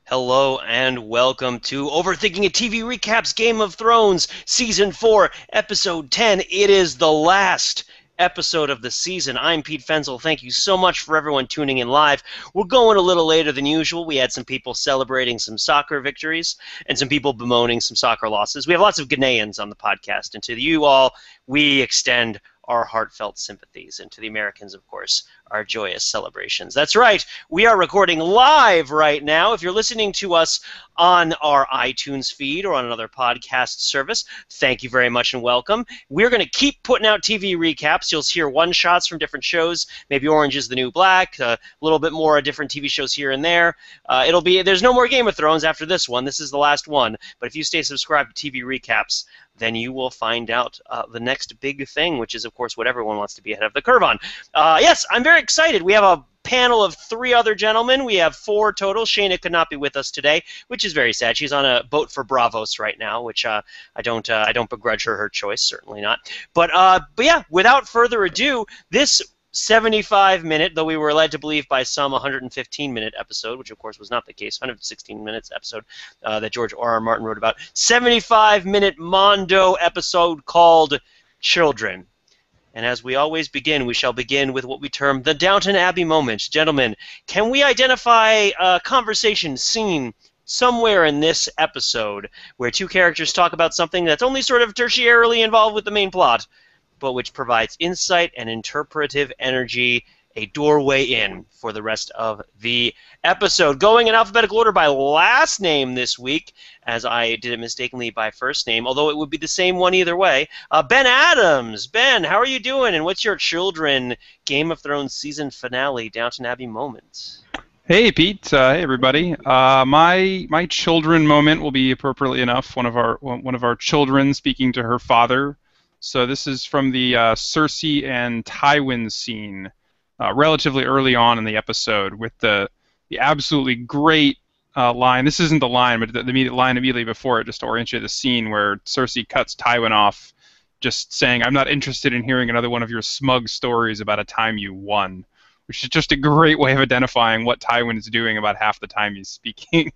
Hello and welcome to Overthinking It TV Recaps Game of Thrones Season 4, Episode 10. It is the last episode of the season. I'm Pete Fenzel. Thank you so much for everyone tuning in live. We're going a little later than usual. We had some people celebrating some soccer victories and some people bemoaning some soccer losses. We have lots of Ghanaians on the podcast, and to you all, we extend our heartfelt sympathies, and to the Americans, of course, our joyous celebrations. That's right, we are recording live right now. If you're listening to us on our iTunes feed or on another podcast service, thank you very much and welcome. We're going to keep putting out TV recaps. You'll hear one-shots from different shows, maybe Orange is the New Black, a little bit more different TV shows here and there. There's no more Game of Thrones after this one. This is the last one, but if you stay subscribed to TV recaps, then you will find out the next big thing, which is, of course, what everyone wants to be ahead of the curve on. Yes, I'm very excited. We have a panel of 3 other gentlemen. We have 4 total. Shayna could not be with us today, which is very sad. She's on a boat for Bravos right now, which I don't begrudge her choice, certainly not. But yeah, without further ado, this 75-minute, though we were led to believe by some 115-minute episode, which of course was not the case, 116 minutes episode that George R.R. Martin wrote about. 75-minute Mondo episode called Children. And as we always begin, we shall begin with what we term the Downton Abbey moment. Gentlemen, can we identify a conversation scene somewhere in this episode where 2 characters talk about something that's only sort of tertiarily involved with the main plot, but which provides insight and interpretive energy, a doorway in for the rest of the episode? Going in alphabetical order by last name this week, as I did it mistakenly by first name, although it would be the same one either way. Ben Adams. Ben, how are you doing, and what's your Children Game of Thrones season finale Downton Abbey moment? Hey Pete, hey everybody. My children moment will be appropriately enough one of our children speaking to her father. So this is from the Cersei and Tywin scene, relatively early on in the episode, with the absolutely great line. This isn't the line, but the immediate line immediately before it, just to orient you to the scene, where Cersei cuts Tywin off, just saying, "I'm not interested in hearing another one of your smug stories about a time you won," which is just a great way of identifying what Tywin is doing about half the time he's speaking.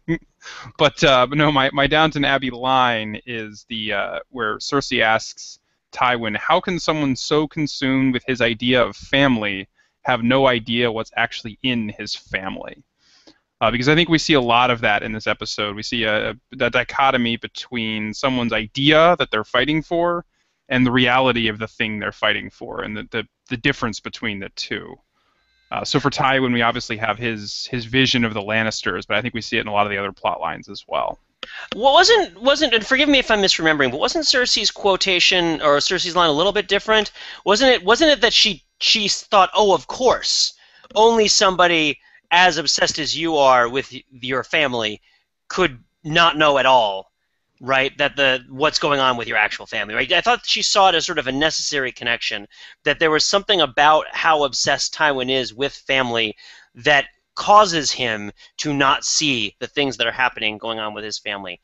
But no, my Downton Abbey line is where Cersei asks Tywin, how can someone so consumed with his idea of family have no idea what's actually in his family? Because I think we see a lot of that in this episode. We see a dichotomy between someone's idea that they're fighting for and the reality of the thing they're fighting for, and the difference between the two. So for Tywin, we obviously have his vision of the Lannisters, but I think we see it in a lot of the other plot lines as well. Well, wasn't and forgive me if I'm misremembering, but wasn't Cersei's quotation or Cersei's line a little bit different? Wasn't it that she thought, oh, of course, only somebody as obsessed as you are with your family could not know at all, right? That what's going on with your actual family, right? I thought she saw it as sort of a necessary connection, that there was something about how obsessed Tywin is with family that causes him to not see the things that are happening going on with his family,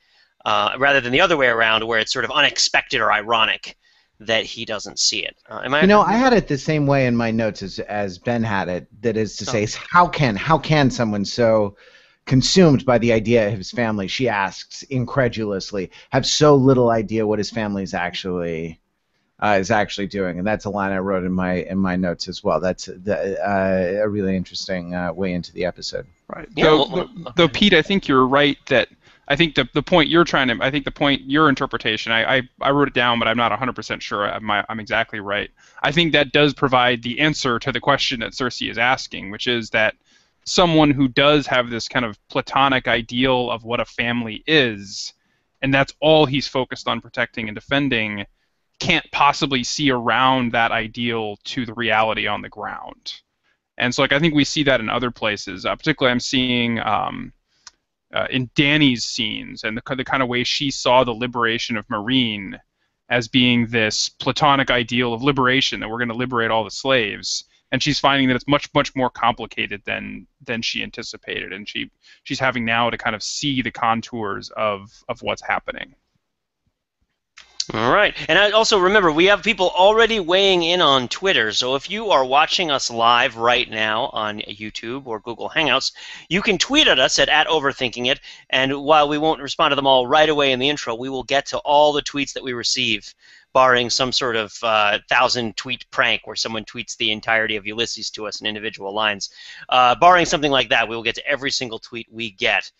rather than the other way around, where it's sort of unexpected or ironic that he doesn't see it. I had it the same way in my notes as Ben had it. That is to say, how can someone so consumed by the idea of his family, she asks incredulously, have so little idea what his family is actually doing? And that's a line I wrote in my notes as well. That's a really interesting way into the episode. Right. Yeah, though Pete, I think you're right that I think the point you're trying to, I think the point, your interpretation, I wrote it down, but I'm not 100% sure I'm exactly right. I think that does provide the answer to the question that Cersei is asking, which is that someone who does have this kind of platonic ideal of what a family is, and that's all he's focused on protecting and defending, can't possibly see around that ideal to the reality on the ground. And so I think we see that in other places. Particularly I'm seeing in Dany's scenes and the kind of way she saw the liberation of Meereen as being this platonic ideal of liberation, that we're going to liberate all the slaves. And she's finding that it's much, much more complicated than she anticipated. And she's having now to kind of see the contours of what's happening. All right. And also remember, we have people already weighing in on Twitter. So if you are watching us live right now on YouTube or Google Hangouts, you can tweet at us at @overthinkingit. And while we won't respond to them all right away in the intro, we will get to all the tweets that we receive, barring some sort of 1,000-tweet prank where someone tweets the entirety of Ulysses to us in individual lines. Barring something like that, we will get to every single tweet we get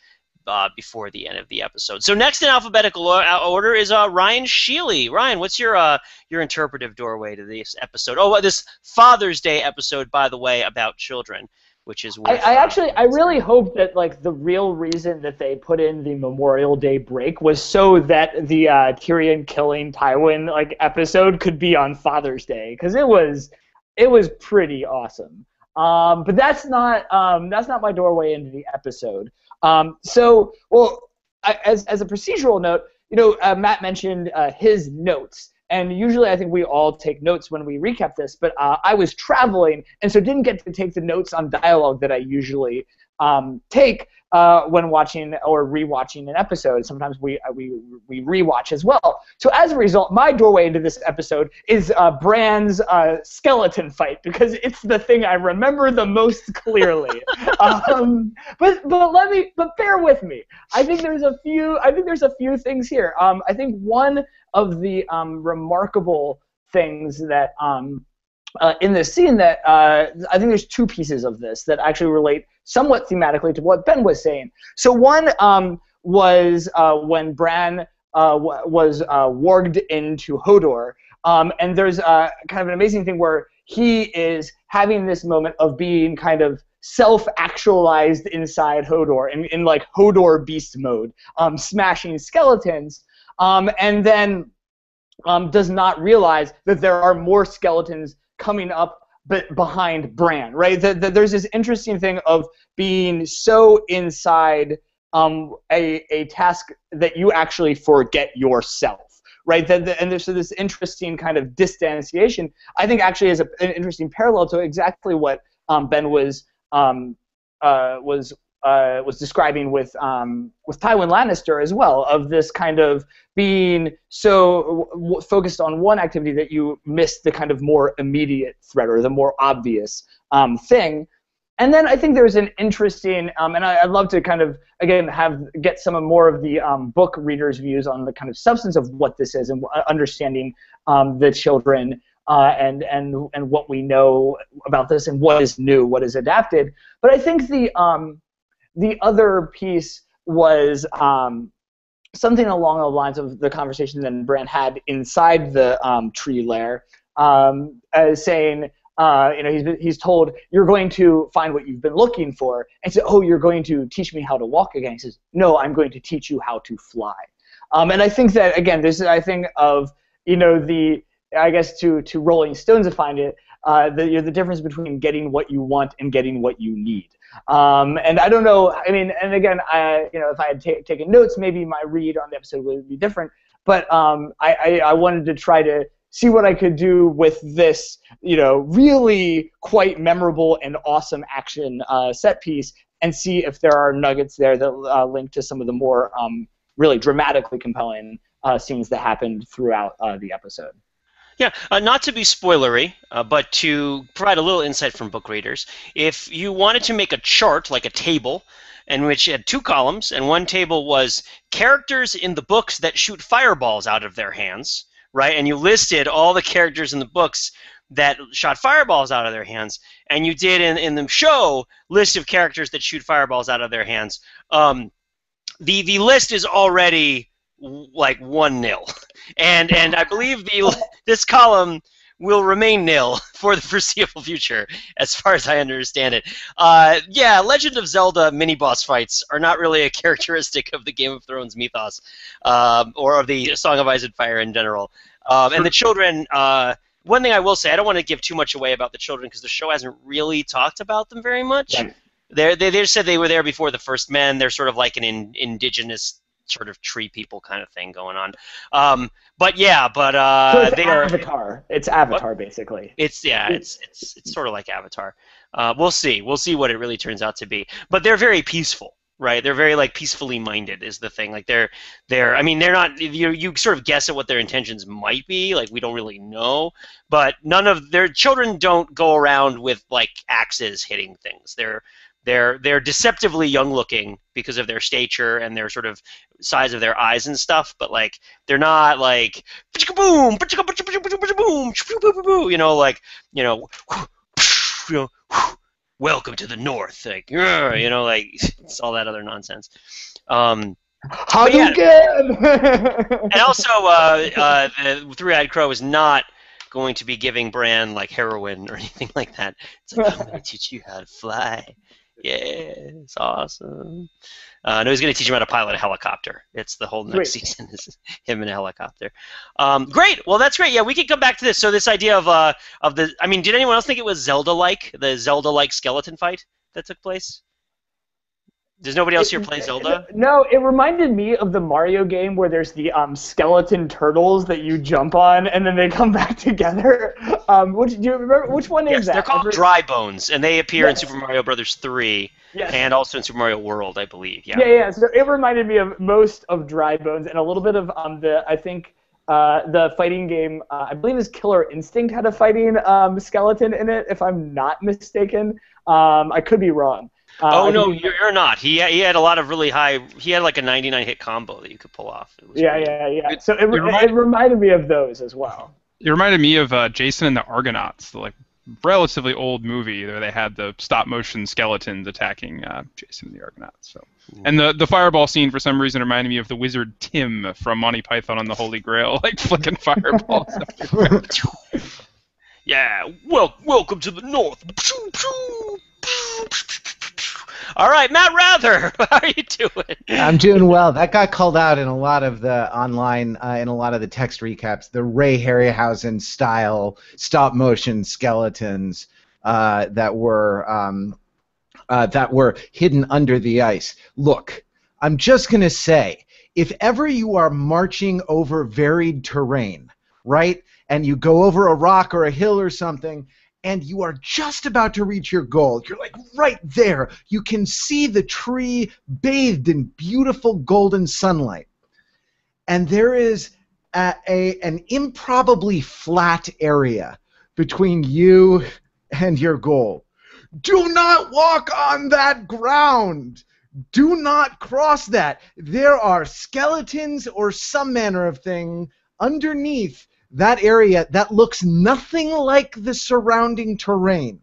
before the end of the episode. So next in alphabetical order is Ryan Sheely. Ryan, what's your interpretive doorway to this episode? Oh, this Father's Day episode, by the way, about children, which is worth, I really hope that like the real reason that they put in the Memorial Day break was so that the Tyrion killing Tywin like episode could be on Father's Day, because it was pretty awesome. But that's not my doorway into the episode. As a procedural note, Matt mentioned his notes, and usually I think we all take notes when we recap this, but I was traveling, and so didn't get to take the notes on dialogue that I usually take when watching or rewatching an episode. Sometimes we rewatch as well. So as a result, my doorway into this episode is Bran's skeleton fight, because it's the thing I remember the most clearly. But bear with me. I think there's a few things here. I think one of the remarkable things that in this scene that I think there's two pieces of this that actually relate somewhat thematically to what Ben was saying. So one was when Bran was warged into Hodor, and there's kind of an amazing thing where he is having this moment of being kind of self-actualized inside Hodor, in like Hodor beast mode, smashing skeletons, and then does not realize that there are more skeletons coming up but behind Bran, right? There's this interesting thing of being so inside a task that you actually forget yourself, right? And there's this interesting kind of distanciation, I think actually is an interesting parallel to exactly what Ben was describing with Tywin Lannister as well, of this kind of being so focused on one activity that you miss the kind of more immediate threat or the more obvious thing. And then I think there's an interesting, and I'd love to kind of, again, get some more of the book readers' views on the kind of substance of what this is and understanding the children and what we know about this and what is new, what is adapted. But I think the other piece was something along the lines of the conversation that Bran had inside the tree lair, saying, he's told, you're going to find what you've been looking for, and said, oh, you're going to teach me how to walk again. He says, no, I'm going to teach you how to fly. And I think that, again, this is, I think of, I guess to Rolling Stones define it, the difference between getting what you want and getting what you need. And I don't know, I mean, and again, if I had taken notes, maybe my read on the episode would be different, but I wanted to try to see what I could do with this, really quite memorable and awesome action set piece, and see if there are nuggets there that link to some of the more really dramatically compelling scenes that happened throughout the episode. Yeah, not to be spoilery, but to provide a little insight from book readers, if you wanted to make a chart, like a table, in which you had two columns, and one table was characters in the books that shoot fireballs out of their hands, right? And you listed all the characters in the books that shot fireballs out of their hands, and you did in the show list of characters that shoot fireballs out of their hands. The list is already like 1-0, and I believe this column will remain nil for the foreseeable future, as far as I understand it. Yeah, Legend of Zelda mini-boss fights are not really a characteristic of the Game of Thrones mythos, or of the Song of Ice and Fire in general. And the children, one thing I will say, I don't want to give too much away about the children because the show hasn't really talked about them very much. Right. They just said they were there before the first men. They're sort of like an indigenous sort of tree people kind of thing going on. So they are Avatar. It's Avatar, what? Basically. It's sort of like Avatar. We'll see what it really turns out to be. But they're very peaceful, right? They're very like peacefully minded is the thing. Like they're I mean they're not you sort of guess at what their intentions might be. Like we don't really know, but none of their children don't go around with like axes hitting things. They're deceptively young looking because of their stature and their sort of size of their eyes and stuff, but like they're not like boom, boom, like you know, welcome to the North, like like it's all that other nonsense. How yeah. again? And also, the Three-Eyed Crow is not going to be giving Bran like heroin or anything like that. It's like, I'm going to teach you how to fly. Yeah, it's awesome. No, he's going to teach him how to pilot a helicopter. It's the whole next season is him in a helicopter. Great. Well, that's great. Yeah, we can come back to this. So this idea of the, I mean, did anyone else think it was Zelda-like, the Zelda-like skeleton fight that took place? Does nobody else here play Zelda? No, it reminded me of the Mario game where there's the skeleton turtles that you jump on and then they come back together. Do you remember which one is that? They're called Dry Bones, and they appear in Super Mario Brothers 3 and also in Super Mario World, I believe. Yeah. So it reminded me of most of Dry Bones and a little bit of the fighting game. I believe is Killer Instinct had a fighting skeleton in it, if I'm not mistaken. I could be wrong. No, you're not. He had a lot of really high. He had like a 99 hit combo that you could pull off. So it reminded me of those as well. It reminded me of Jason and the Argonauts, the like relatively old movie where they had the stop motion skeletons attacking Jason and the Argonauts. So, and the fireball scene for some reason reminded me of the wizard Tim from Monty Python and the Holy Grail, like flicking fireballs. Yeah, welcome to the North. All right, Matt Rather, how are you doing? I'm doing well. That got called out in a lot of the online, in a lot of the text recaps. The Ray Harryhausen style stop motion skeletons that were hidden under the ice. Look, I'm just gonna say, if ever you are marching over varied terrain, right, and you go over a rock or a hill or something, and you are just about to reach your goal. You're like right there. You can see the tree bathed in beautiful golden sunlight. And there is an improbably flat area between you and your goal. Do not walk on that ground. Do not cross that. There are skeletons or some manner of thing underneath that area that looks nothing like the surrounding terrain.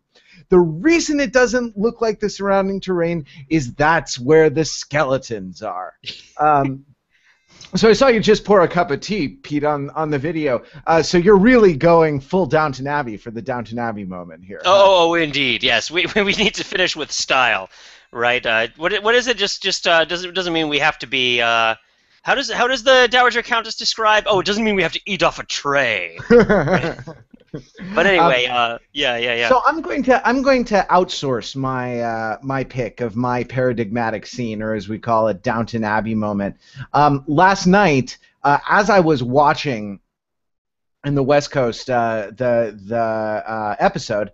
The reason it doesn't look like the surrounding terrain is that's where the skeletons are. So I saw you just pour a cup of tea, Pete, on the video. So you're really going full Downton Abbey for the Downton Abbey moment here. Oh, indeed, yes. We need to finish with style, right? What is it? Just doesn't mean we have to be. How does the Dowager Countess describe? Oh, it doesn't mean we have to eat off a tray. But anyway, yeah. So I'm going to outsource my pick of my paradigmatic scene, or as we call it, Downton Abbey moment. Last night, as I was watching in the West Coast the episode,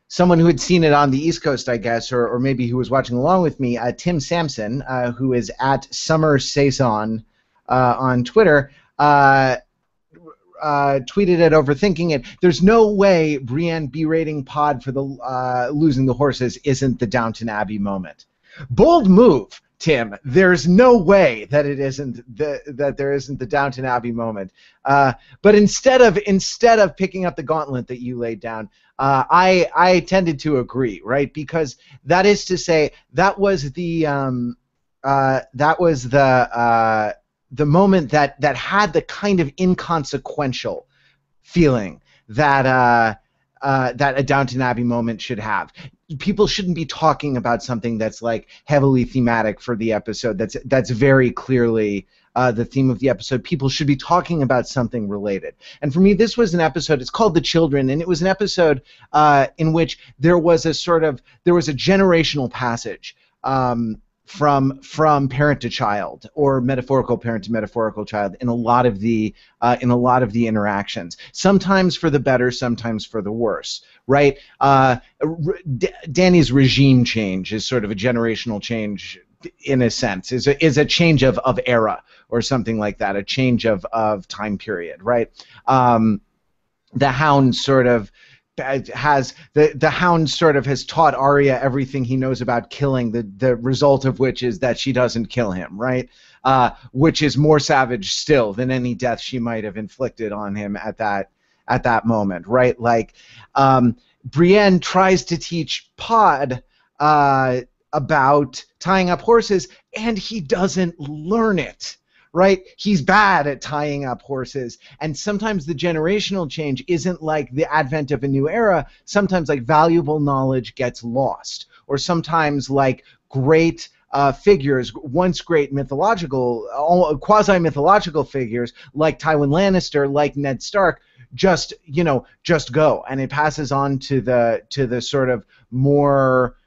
someone who had seen it on the East Coast, I guess, or maybe who was watching along with me, Tim Sampson, who is at Summer Saison on Twitter, tweeted at Overthinking It, there's no way Brienne berating Pod for the losing the horses isn't the Downton Abbey moment. Bold move, Tim. There's no way that it isn't that there isn't the Downton Abbey moment. But instead of picking up the gauntlet that you laid down, I tended to agree, right? Because that is to say, that was the moment that had the kind of inconsequential feeling that a Downton Abbey moment should have. People shouldn't be talking about something that's like heavily thematic for the episode. That's very clearly the theme of the episode. People should be talking about something related. And for me, this was an episode. It's called The Children, and it was an episode in which there was a generational passage from parent to child, or metaphorical parent to metaphorical child, in a lot of the interactions. Sometimes for the better, sometimes for the worse. Right? Danny's regime change is sort of a generational change, in a sense, is a change of era or something like that, a change of time period. Right? The Hound sort of has the Hound sort of has taught Arya everything he knows about killing, the result of which is that she doesn't kill him, right? Which is more savage still than any death she might have inflicted on him at that moment, right? Like, Brienne tries to teach Pod about tying up horses, and he doesn't learn it. Right? He's bad at tying up horses. And sometimes the generational change isn't like the advent of a new era. Sometimes like valuable knowledge gets lost. Or sometimes like great figures, once great mythological, quasi-mythological figures like Tywin Lannister, like Ned Stark, just go. And it passes on to the sort of more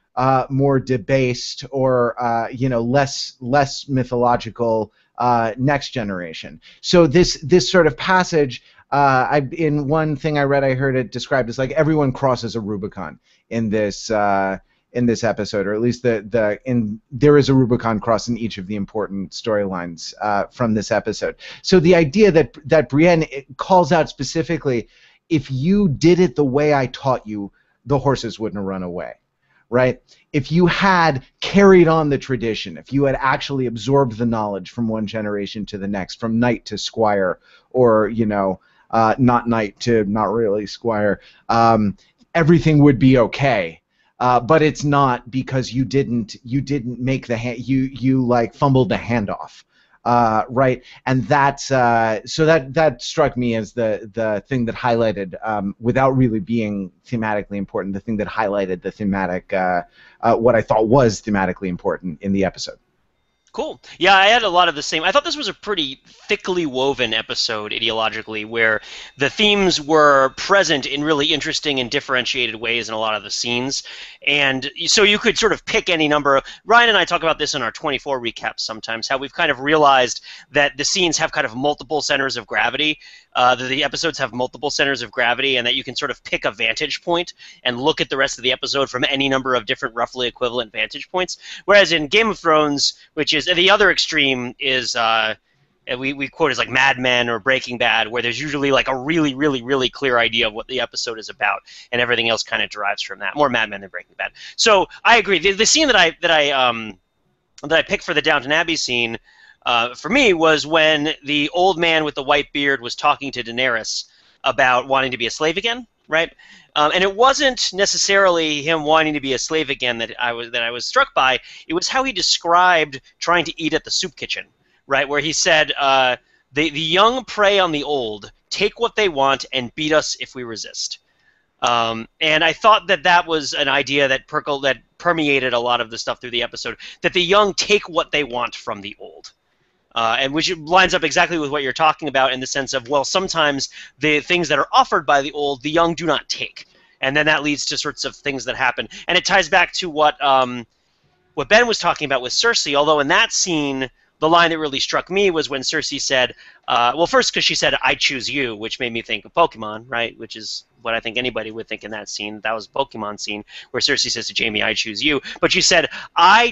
debased or less mythological next generation. So this sort of passage, in one thing I read, I heard it described as like everyone crosses a Rubicon in this episode, or at least there is a Rubicon crossed in each of the important storylines from this episode. So the idea that Brienne calls out specifically, if you did it the way I taught you, the horses wouldn't have run away. Right? If you had carried on the tradition, if you had actually absorbed the knowledge from one generation to the next, from knight to squire, or not knight to not really squire, everything would be okay. But it's not, because you didn't make the hand, you like fumbled the handoff. Right, and that's so that struck me as the thing that highlighted, without really being thematically important, the thing that highlighted the thematic, what I thought was thematically important in the episode. Cool. Yeah, I had a lot of the same. I thought this was a pretty thickly woven episode ideologically, where the themes were present in really interesting and differentiated ways in a lot of the scenes. And so you could sort of pick any number. Ryan and I talk about this in our 24 recaps sometimes, how we've kind of realized that the scenes have kind of multiple centers of gravity. The episodes have multiple centers of gravity, and that you can sort of pick a vantage point and look at the rest of the episode from any number of different roughly equivalent vantage points. Whereas in Game of Thrones, which is the other extreme, is we quote as like Mad Men or Breaking Bad, where there's usually like a really, really, really clear idea of what the episode is about, and everything else kind of derives from that. More Mad Men than Breaking Bad. So I agree. The scene that I picked for the Downton Abbey scene, for me, was when the old man with the white beard was talking to Daenerys about wanting to be a slave again, right? And it wasn't necessarily him wanting to be a slave again that I was struck by. It was how he described trying to eat at the soup kitchen, right? Where he said, the young prey on the old, take what they want and beat us if we resist. And I thought that was an idea that permeated a lot of the stuff through the episode, that the young take what they want from the old. And which lines up exactly with what you're talking about, in the sense of, well, sometimes the things that are offered by the old, the young do not take. And then that leads to sorts of things that happen. And it ties back to what Ben was talking about with Cersei, although in that scene, the line that really struck me was when Cersei said, well, first because she said, I choose you, which made me think of Pokemon, right? Which is what I think anybody would think in that scene. That was a Pokemon scene where Cersei says to Jaime, I choose you. But she said, I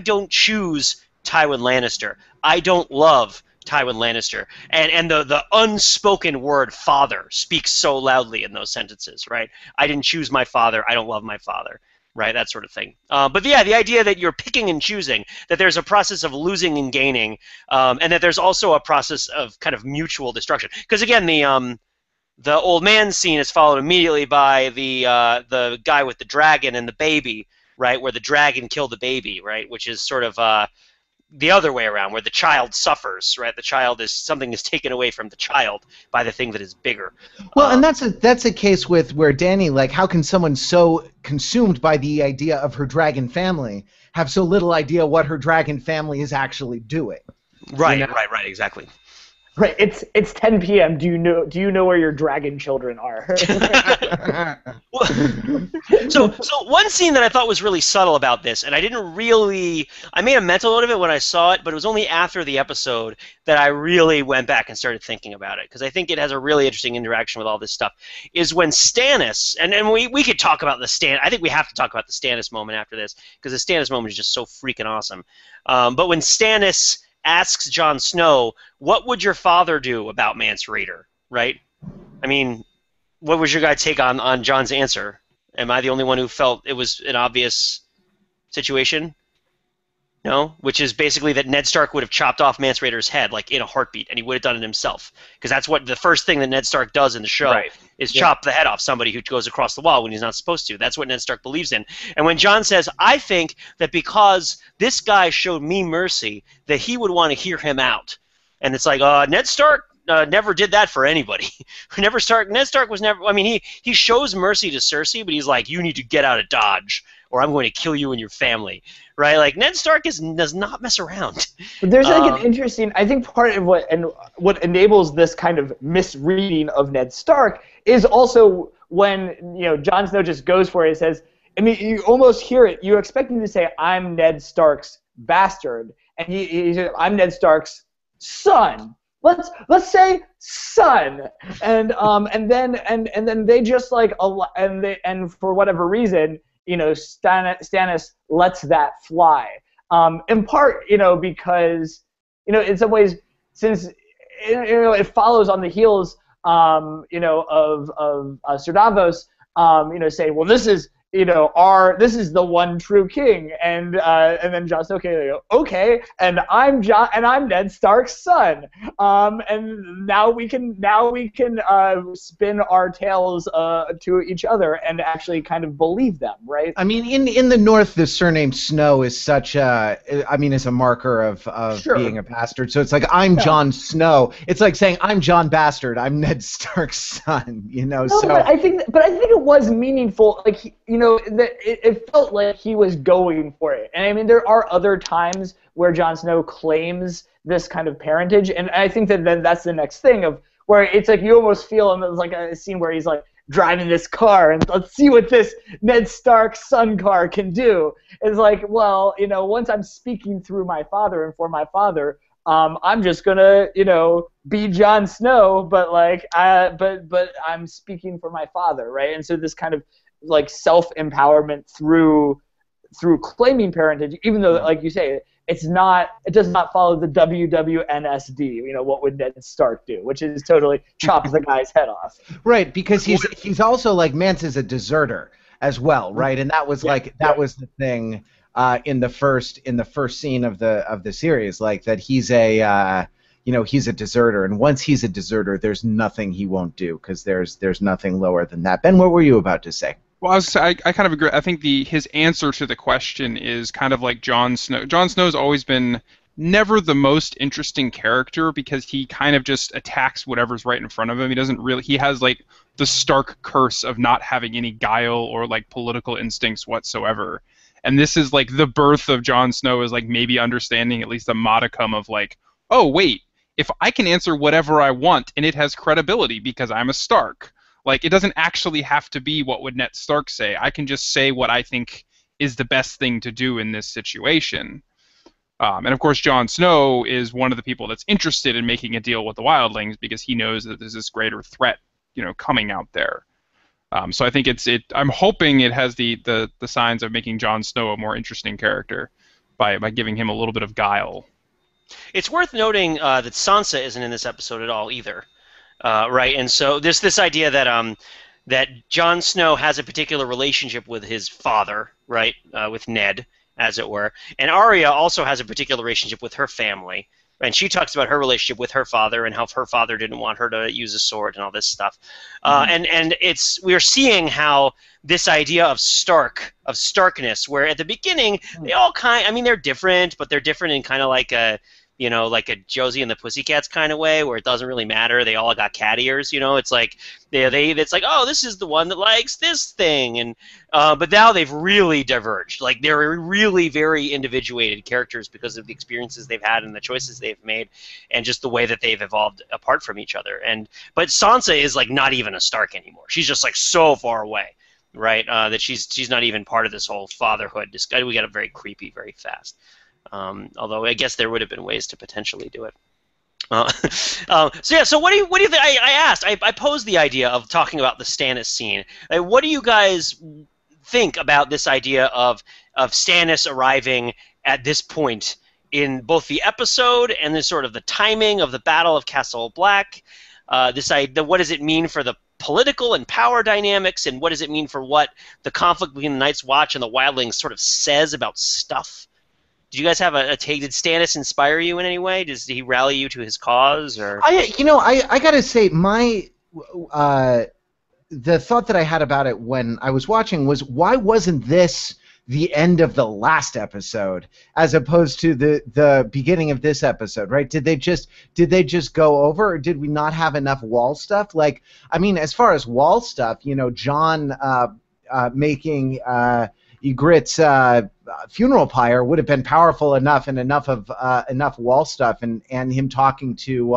don't choose Tywin Lannister. I don't love Tywin Lannister. And the unspoken word father speaks so loudly in those sentences, right? I didn't choose my father. I don't love my father, right? That sort of thing. But yeah, the idea that you're picking and choosing, that there's a process of losing and gaining, and that there's also a process of kind of mutual destruction. Because again, the old man scene is followed immediately by the guy with the dragon and the baby, right? Where the dragon killed the baby, right? Which is sort of the other way around, where the child suffers, right? Something is taken away from the child by the thing that is bigger. Well, and that's a case with where Danny, like, how can someone so consumed by the idea of her dragon family have so little idea what her dragon family is actually doing? Right, right, exactly. Right. It's 10 p.m. Do you know where your dragon children are? So one scene that I thought was really subtle about this, and I made a mental note of it when I saw it, but it was only after the episode that I really went back and started thinking about it, because I think it has a really interesting interaction with all this stuff, is when Stannis, and we could talk about I think we have to talk about the Stannis moment after this, because the Stannis moment is just so freaking awesome. But when Stannis asks Jon Snow, what would your father do about Mance Rayder, right? I mean, what was your guys' take on John's answer? Am I the only one who felt it was an obvious situation? No? Which is basically that Ned Stark would have chopped off Mance Rayder's head, like, in a heartbeat, and he would have done it himself. Because that's what the first thing that Ned Stark does in the show is chop the head off somebody who goes across the wall when he's not supposed to. That's what Ned Stark believes in. And when Jon says, I think that because this guy showed me mercy, that he would want to hear him out. And it's like, Ned Stark never did that for anybody. Ned Stark was never. I mean, he shows mercy to Cersei, but he's like, you need to get out of Dodge, or I'm going to kill you and your family, right? Like Ned Stark does not mess around. But there's like an interesting. I think part of what enables this kind of misreading of Ned Stark is also when Jon Snow just goes for it and says. I mean, you almost hear it. You expect him to say, "I'm Ned Stark's bastard," and he said, "I'm Ned Stark's son." Let's say son, and then they just like and for whatever reason, Stannis lets that fly. In part, because in some ways, since it follows on the heels, of Sir Davos, saying, well, this is. This is the one true king, and then Jon Snow, okay, and I'm Ned Stark's son, and now we can spin our tales to each other and actually kind of believe them, right? I mean, in the North, the surname Snow is such is a marker of being a bastard. So it's like I'm Jon Snow. It's like saying I'm John Bastard. I'm Ned Stark's son. No, so. But I think it was meaningful. Like it felt like he was going for it. And I mean, there are other times where Jon Snow claims this kind of parentage, and I think that then that's the next thing of where it's like you almost feel, and there's like a scene where he's like driving this car, and let's see what this Ned Stark son car can do. It's like, well, once I'm speaking through my father and for my father, I'm just gonna, be Jon Snow, but but I'm speaking for my father, right? And so this kind of like self-empowerment through claiming parentage, even though, like you say, it does not follow the WWNSD. What would Ned Stark do? Which is totally chop the guy's head off. Right, because he's also like Mance is a deserter as well, right? And that was was the thing in the first scene of the series, like that he's a he's a deserter, and once he's a deserter, there's nothing he won't do because there's nothing lower than that. Ben, what were you about to say? Well, I kind of agree. I think his answer to the question is kind of like Jon Snow. Jon Snow's always been never the most interesting character because he kind of just attacks whatever's right in front of him. He has like the Stark curse of not having any guile or like political instincts whatsoever. And this is like the birth of Jon Snow is like maybe understanding at least a modicum of like, oh wait, if I can answer whatever I want and it has credibility because I'm a Stark. Like, it doesn't actually have to be what would Ned Stark say. I can just say what I think is the best thing to do in this situation. And of course, Jon Snow is one of the people that's interested in making a deal with the wildlings because he knows that there's this greater threat, coming out there. So I think I'm hoping it has the signs of making Jon Snow a more interesting character by giving him a little bit of guile. It's worth noting that Sansa isn't in this episode at all either. Right, and so there's this idea that Jon Snow has a particular relationship with his father, right, with Ned, as it were, and Arya also has a particular relationship with her family, and she talks about her relationship with her father and how her father didn't want her to use a sword and all this stuff, and we're seeing how this idea of Starkness, where at the beginning they all they're different, but they're different in kind of like a like a Josie and the Pussycats kind of way, where it doesn't really matter. They all got cat ears. It's like it's like, oh, this is the one that likes this thing, and but now they've really diverged. Like they're really very individuated characters because of the experiences they've had and the choices they've made, and just the way that they've evolved apart from each other. But Sansa is like not even a Stark anymore. She's just like so far away. Right, that she's not even part of this whole fatherhood. We got very creepy very fast. Although I guess there would have been ways to potentially do it. So what do you think? I asked. I posed the idea of talking about the Stannis scene. What do you guys think about this idea of Stannis arriving at this point in both the episode and the sort of the timing of the Battle of Castle Black? What does it mean for the political and power dynamics, and what does it mean for what the conflict between the Night's Watch and the Wildlings sort of says about stuff? Did you guys have a take? Did Stannis inspire you in any way? Did he rally you to his cause? Or I gotta say, the thought that I had about it when I was watching was, why wasn't this the end of the last episode as opposed to the beginning of this episode, right? Did they just go over, or did we not have enough wall stuff? Like, I mean, as far as wall stuff, John making Ygritte's funeral pyre would have been powerful enough, and enough wall stuff, and him talking to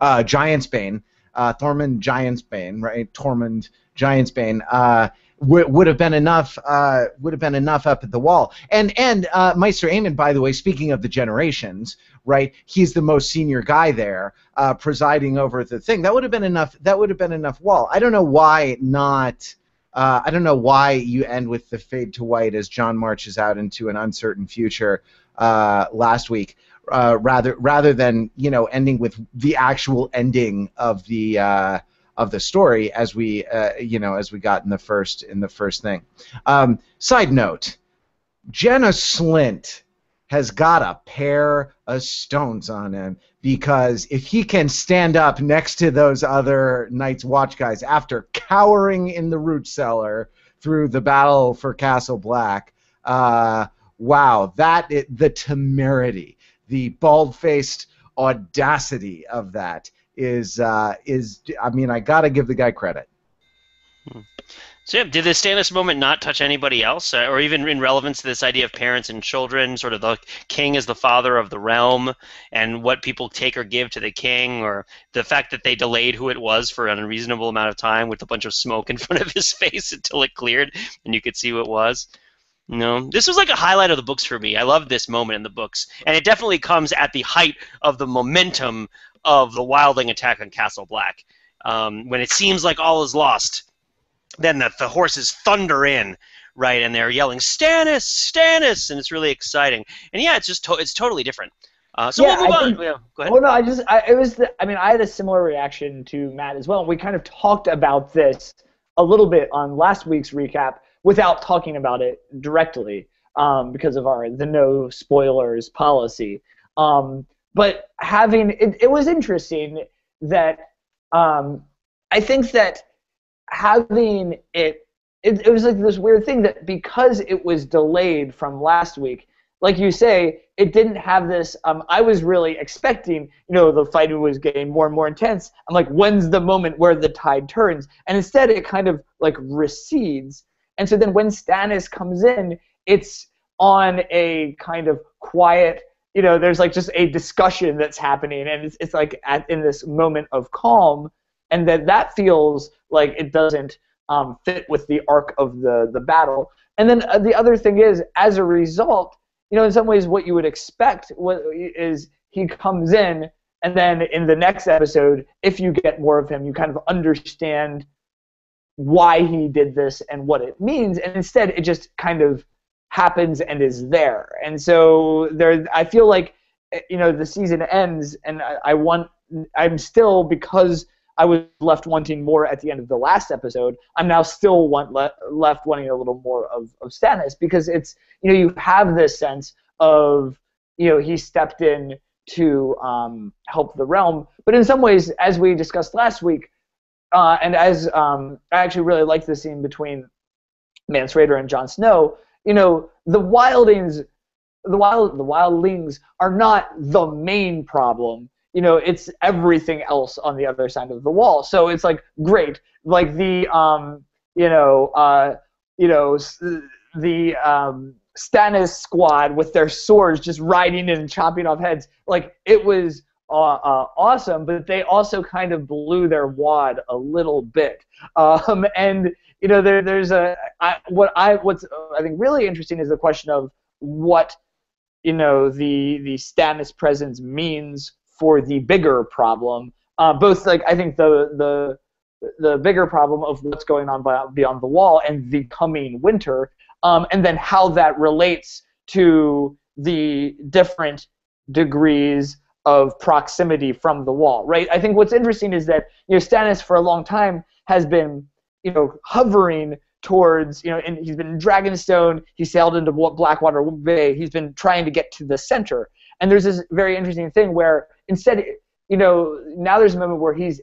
Giantsbane, Tormund Giantsbane, right? Tormund Giantsbane. Would have been enough. Would have been enough up at the wall. And Maester Aemon, by the way, speaking of the generations, right? He's the most senior guy there, presiding over the thing. That would have been enough. That would have been enough wall. I don't know why not. I don't know why you end with the fade to white as Jon marches out into an uncertain future last week, rather than ending with the actual ending of the story as we got in the first thing. Side note: Jenna Slint has got a pair of stones on him, because if he can stand up next to those other Night's Watch guys after cowering in the root cellar through the battle for Castle Black, wow, the temerity, the bald-faced audacity of that is I mean, I gotta give the guy credit. So yeah, did the Stannis moment not touch anybody else, or even in relevance to this idea of parents and children, sort of the king as the father of the realm, and what people take or give to the king, or the fact that they delayed who it was for an unreasonable amount of time with a bunch of smoke in front of his face until it cleared and you could see who it was? This was like a highlight of the books for me. I love this moment in the books, and it definitely comes at the height of the momentum of the Wildling attack on Castle Black, when it seems like all is lost. Then the horses thunder in, right, and they're yelling, "Stannis, Stannis!" and it's really exciting. And yeah, it's just it's totally different. So we'll move on. Yeah, go ahead. Well, no, I had a similar reaction to Matt as well. We kind of talked about this a little bit on last week's recap without talking about it directly, because of the no spoilers policy. But having it was interesting that I think that having it was like this weird thing that because it was delayed from last week, like you say, it didn't have this. I was really expecting, the fight was getting more and more intense. I'm like, when's the moment where the tide turns? And instead, it kind of like recedes. And so then when Stannis comes in, it's on a kind of quiet. There's like just a discussion that's happening, and it's like in this moment of calm, and that feels like it doesn't fit with the arc of the battle. And then the other thing is, as a result, in some ways what you would expect is he comes in, and then in the next episode, if you get more of him, you kind of understand why he did this and what it means, and instead it just kind of happens and is there. And so I feel like the season ends, and I'm still, because I was left wanting more at the end of the last episode, I'm now still left wanting a little more of Stannis, because it's you have this sense of he stepped in to help the realm, but in some ways, as we discussed last week, and as I actually really like the scene between Mance Rayder and Jon Snow. The Wildings the wildlings are not the main problem. It's everything else on the other side of the wall. So it's like great, like the Stannis squad with their swords just riding in and chopping off heads. Like it was awesome, but they also kind of blew their wad a little bit. And there's what's I think really interesting is the question of what the Stannis presence means for the bigger problem. Both like I think the bigger problem of what's going on beyond the wall and the coming winter, and then how that relates to the different degrees of proximity from the wall, right? I think what's interesting is that Stannis for a long time has been hovering towards and he's been in Dragonstone. He sailed into Blackwater Bay. He's been trying to get to the center, and there's this very interesting thing where instead now there's a moment where he's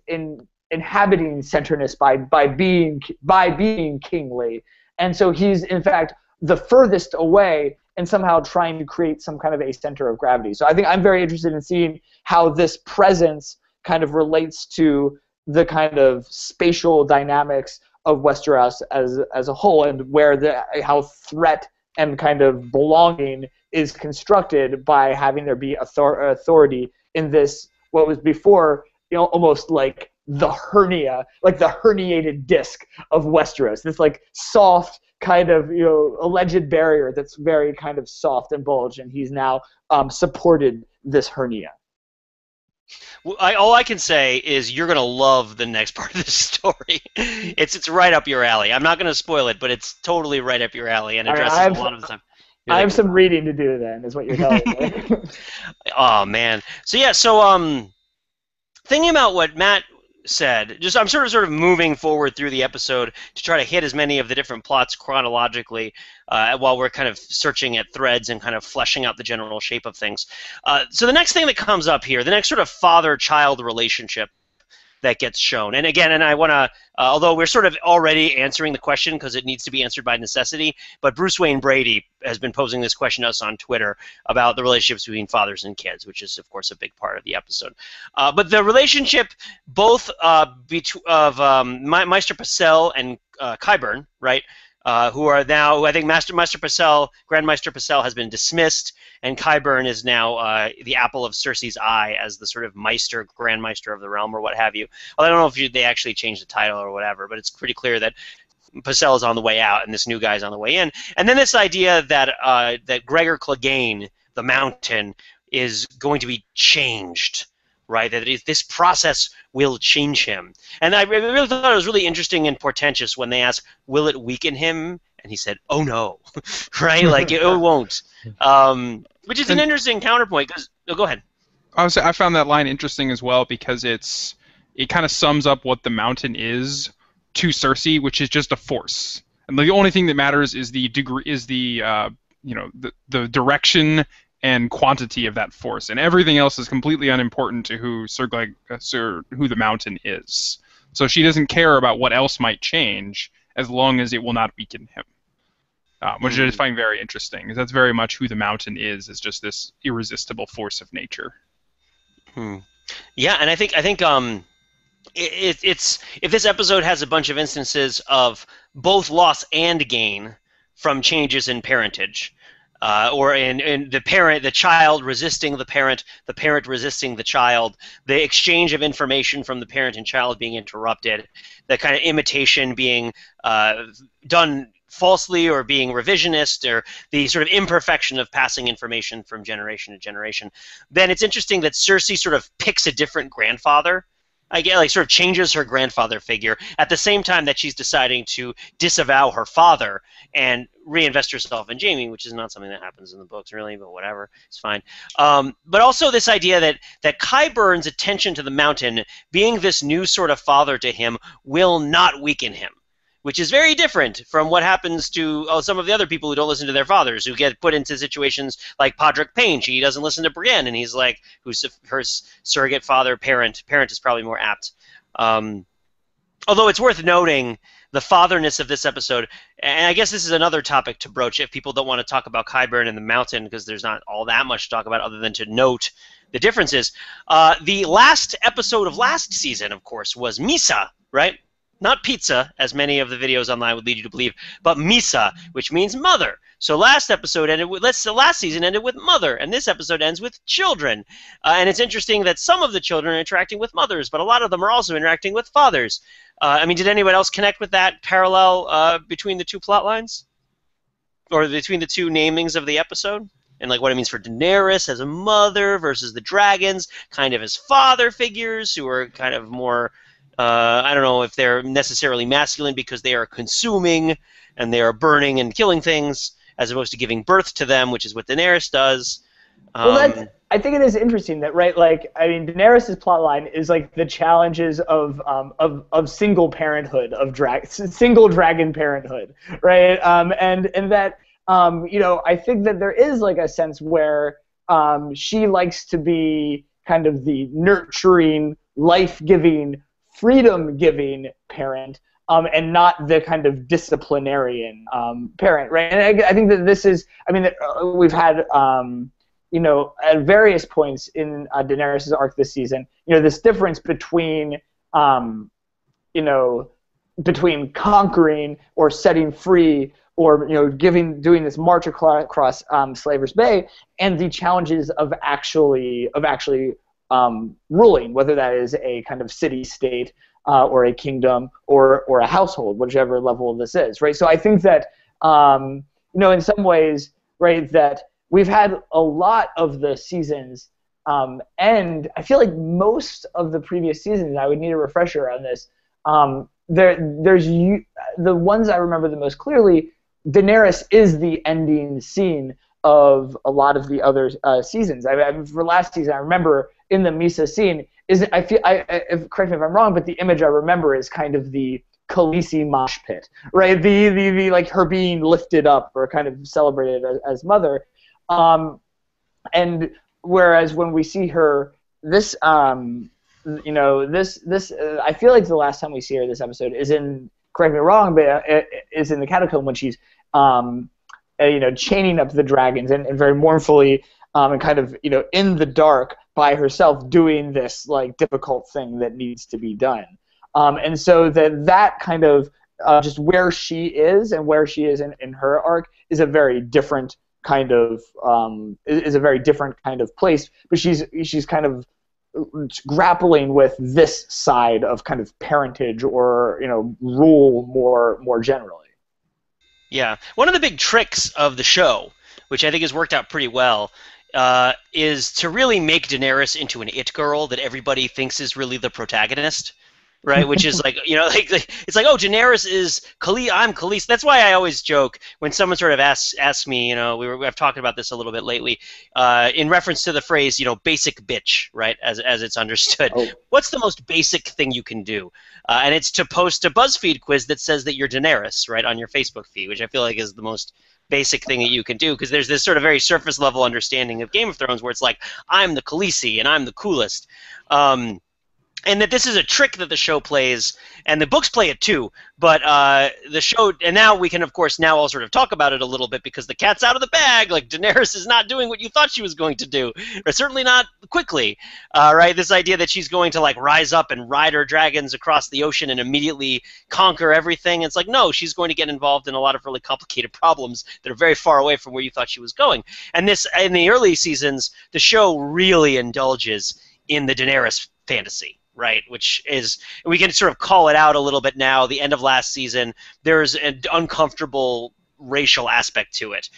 inhabiting centerness by being kingly, and so he's in fact the furthest away and somehow trying to create some kind of a center of gravity. So I think I'm very interested in seeing how this presence kind of relates to the kind of spatial dynamics of Westeros as a whole, and how threat and kind of belonging is constructed by having there be authority in this what was before almost like the hernia, like the herniated disc of Westeros. This like soft kind of alleged barrier that's very kind of soft and bulged, and he's now supported this hernia. Well, all I can say is you're gonna love the next part of this story. It's right up your alley. I'm not gonna spoil it, but it's totally right up your alley and addresses a lot of the time. I have some reading to do then, is what you're telling me. Oh man. So yeah. So thinking about what Matt said, I'm sort of moving forward through the episode to try to hit as many of the different plots chronologically while we're kind of searching at threads and kind of fleshing out the general shape of things. So the next thing that comes up here, the next sort of father-child relationship that gets shown. And again, I want to, although we're sort of already answering the question because it needs to be answered by necessity, but Bruce Wayne Brady has been posing this question to us on Twitter about the relationships between fathers and kids, which is, of course, a big part of the episode. But the relationship both of Maester Pycelle and Qyburn, right, who are now, I think Grand Maester Pycelle has been dismissed, and Qyburn is now the apple of Cersei's eye as the sort of Grand Maester of the realm or what have you. Well, I don't know if they actually changed the title or whatever, but it's pretty clear that Pycelle is on the way out and this new guy's on the way in. And then this idea that that Gregor Clegane, the Mountain, is going to be changed, right? That this process will change him. And I really thought it was really interesting and portentous when they asked, will it weaken him? And he said, oh no, right? Like it won't. Which is an interesting counterpoint. Go ahead. I found that line interesting as well because it kind of sums up what the Mountain is to Cersei, which is just a force. And the only thing that matters is the degree, the direction and quantity of that force, and everything else is completely unimportant to who who the Mountain is. So she doesn't care about what else might change as long as it will not weaken him, which I just find very interesting, because that's very much who the Mountain is just this irresistible force of nature. Yeah, and I think it's if this episode has a bunch of instances of both loss and gain from changes in parentage. Or in the child resisting the parent resisting the child, the exchange of information from the parent and child being interrupted, the kind of imitation being done falsely or being revisionist, or the sort of imperfection of passing information from generation to generation, then it's interesting that Cersei sort of picks a different grandfather. I get sort of changes her grandfather figure at the same time that she's deciding to disavow her father and reinvest herself in Jaime, which is not something that happens in the books really, but whatever, it's fine. But also this idea that Qyburn's attention to the Mountain, being this new sort of father to him, will not weaken him, which is very different from what happens to some of the other people who don't listen to their fathers, who get put into situations like Podrick Payne. He doesn't listen to Brienne, and he's like, who's her surrogate father, parent is probably more apt. Although it's worth noting the fatherness of this episode, and I guess this is another topic to broach if people don't want to talk about Qyburn and the mountain, because there's not all that much to talk about other than to note the differences. The last episode of last season, of course, was Misa, right? Not pizza, as many of the videos online would lead you to believe, but Misa, which means mother. So last season ended with mother, and this episode ends with children. And it's interesting that some of the children are interacting with mothers, but a lot of them are also interacting with fathers. I mean, did anyone else connect with that parallel between the two plot lines? Or between the two namings of the episode? And like what it means for Daenerys as a mother versus the dragons, kind of as father figures who are kind of more... I don't know if they're necessarily masculine because they are consuming and they are burning and killing things as opposed to giving birth to them, which is what Daenerys does. Well, I think it is interesting that, right, like, I mean, Daenerys' plotline is like the challenges of single parenthood, single dragon parenthood, right? And that, I think that there is like a sense where she likes to be kind of the nurturing, life-giving, freedom-giving parent, and not the kind of disciplinarian parent, right? And I think that this is, I mean, we've had, at various points in Daenerys' arc this season, this difference between, between conquering or setting free or, doing this march across Slaver's Bay and the challenges of actually ruling, whether that is a kind of city-state or a kingdom or a household, whichever level this is, right? So I think that, in some ways, right, that we've had a lot of the seasons, and I feel like most of the previous seasons, I would need a refresher on this, there's the ones I remember the most clearly, Daenerys is the ending scene of a lot of the other seasons. For last season, I remember in the Misa scene, correct me if I'm wrong, but the image I remember is kind of the Khaleesi mosh pit, right? The like her being lifted up or kind of celebrated as mother, and whereas when we see her this, I feel like the last time we see her this episode is in, correct me if I'm wrong, but is in the catacomb when she's chaining up the dragons and very mournfully and kind of in the dark by herself doing this like difficult thing that needs to be done, and so that kind of just where she is and where she is in her arc is a very different kind of place, but she's kind of grappling with this side of kind of parentage or rule more generally. Yeah, one of the big tricks of the show, which I think has worked out pretty well, is to really make Daenerys into an it girl that everybody thinks is really the protagonist, right? Which is like, it's like, oh, Daenerys is I'm Khaleesi. That's why I always joke when someone sort of asks me, I've talked about this a little bit lately, in reference to the phrase, basic bitch, right, as it's understood. Oh. What's the most basic thing you can do? And it's to post a BuzzFeed quiz that says that you're Daenerys, right, on your Facebook feed, which I feel like is the most basic thing that you can do, because there's this sort of very surface level understanding of Game of Thrones where it's like, I'm the Khaleesi and I'm the coolest. And that this is a trick that the show plays, and the books play it too, but the show, and now we can, of course, now all sort of talk about it a little bit because the cat's out of the bag, like Daenerys is not doing what you thought she was going to do, or certainly not quickly, right? This idea that she's going to, like, rise up and ride her dragons across the ocean and immediately conquer everything. It's like, no, she's going to get involved in a lot of really complicated problems that are very far away from where you thought she was going. And this, in the early seasons, the show really indulges in the Daenerys fantasy. Right, which is, we can sort of call it out a little bit now, the end of last season, there's an uncomfortable racial aspect to it,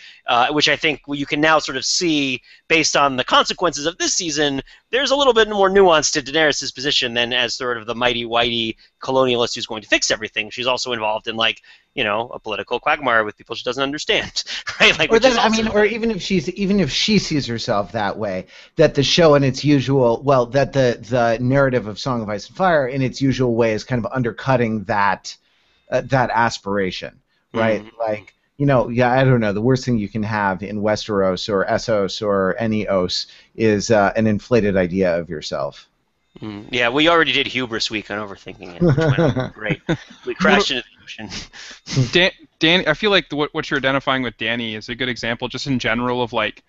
which I think you can now sort of see based on the consequences of this season. There's a little bit more nuance to Daenerys' position than as sort of the mighty-whitey colonialist who's going to fix everything. She's also involved in, like, a political quagmire with people she doesn't understand, right? Like, or then, or even if she sees herself that way, that the show in its usual, that the narrative of Song of Ice and Fire in its usual way is kind of undercutting that aspiration, right? Mm-hmm. Like, I don't know. The worst thing you can have in Westeros or Essos or any Os is an inflated idea of yourself. Yeah, we already did Hubris Week on Overthinking it, which went great. We crashed into the destruction. Danny, I feel like what you're identifying with Danny is a good example, just in general, of like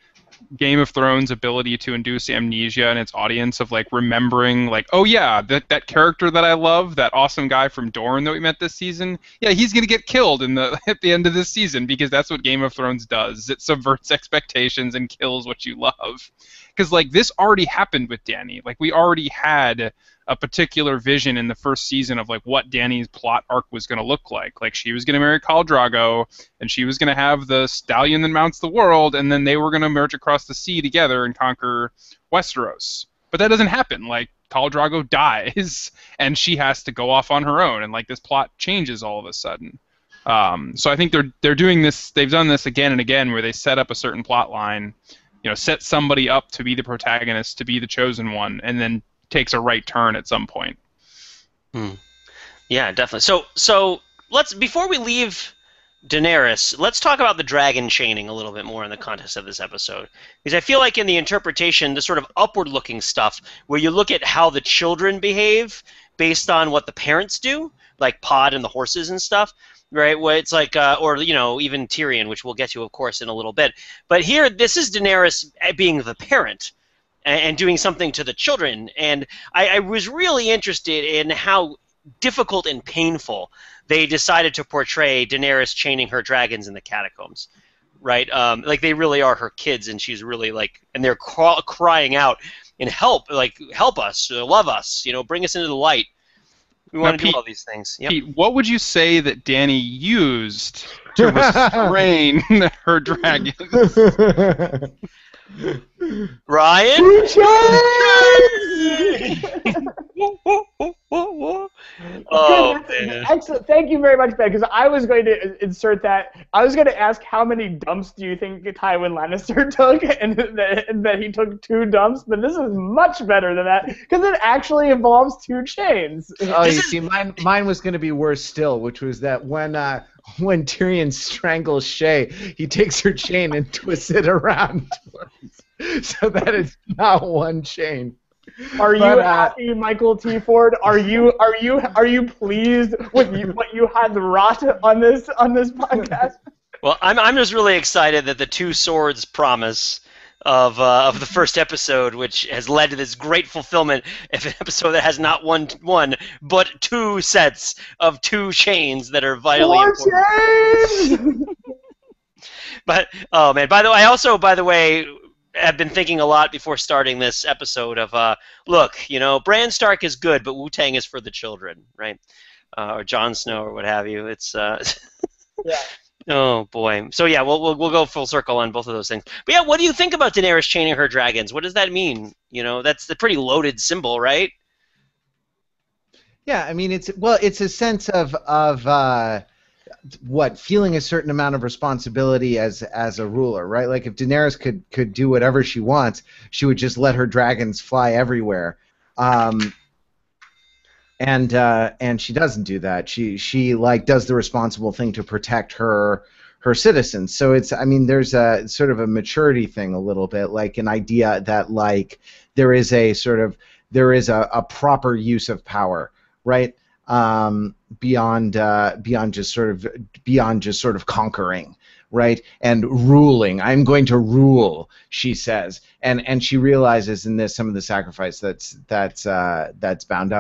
Game of Thrones' ability to induce amnesia in its audience, of like remembering, like, oh yeah, that character that I love, that awesome guy from Dorne that we met this season, yeah, he's gonna get killed at the end of this season, because that's what Game of Thrones does. It subverts expectations and kills what you love. Because like this already happened with Danny. Like we already had a particular vision in the first season of like what Danny's plot arc was going to look like. Like she was going to marry Khal Drogo, and she was going to have the stallion that mounts the world, and then they were going to merge across the sea together and conquer Westeros. But that doesn't happen. Like Khal Drogo dies, and she has to go off on her own, and like this plot changes all of a sudden. So I think they're doing this. They've done this again and again, where they set up a certain plot line, set somebody up to be the protagonist, to be the chosen one, and then takes a right turn at some point. Yeah, definitely. So let's, before we leave Daenerys, let's talk about the dragon chaining a little bit more in the context of this episode, because I feel like in the interpretation, the sort of upward-looking stuff, where you look at how the children behave based on what the parents do, like Pod and the horses and stuff, right? Where it's like, or even Tyrion, which we'll get to, of course, in a little bit. But here, this is Daenerys being the parent and doing something to the children. And I was really interested in how difficult and painful they decided to portray Daenerys chaining her dragons in the catacombs, right? Like they really are her kids, and she's really like, and they're crying out in help, like, help us, love us, bring us into the light. We want to do all these things. Yep. Pete, what would you say that Danny used to restrain her dragons? Ryan? Oh, excellent. Thank you very much, Ben, because I was going to insert that. I was going to ask how many dumps do you think Tywin Lannister took, and that he took 2 dumps, but this is much better than that, because it actually involves 2 chains. Oh, you see, mine was going to be worse still, which was that when Tyrion strangles Shay, he takes her chain and twists it around so that it's not one chain. Are you happy, Michael T. Ford? Are you pleased with what you had wrought on this podcast? Well, I'm just really excited that the 2 swords promise of the first episode, which has led to this great fulfillment of an episode that has not one but 2 sets of 2 chains that are vitally important. But oh man, by the way, have been thinking a lot before starting this episode of look, Bran Stark is good, but Wu-Tang is for the children, right? Or Jon Snow or what have you. It's yeah. Oh boy. So yeah, we'll go full circle on both of those things. But yeah, what do you think about Daenerys chaining her dragons? What does that mean? That's the pretty loaded symbol, right? Yeah, I mean it's a sense of feeling a certain amount of responsibility as a ruler, right? Like if Daenerys could do whatever she wants, she would just let her dragons fly everywhere. And she doesn't do that. She like does the responsible thing to protect her citizens. So there's a sort of a maturity thing a little bit, like an idea that like there is a proper use of power, right? Beyond just sort of conquering, right? And ruling. I'm going to rule, she says, and she realizes in this some of the sacrifice that's bound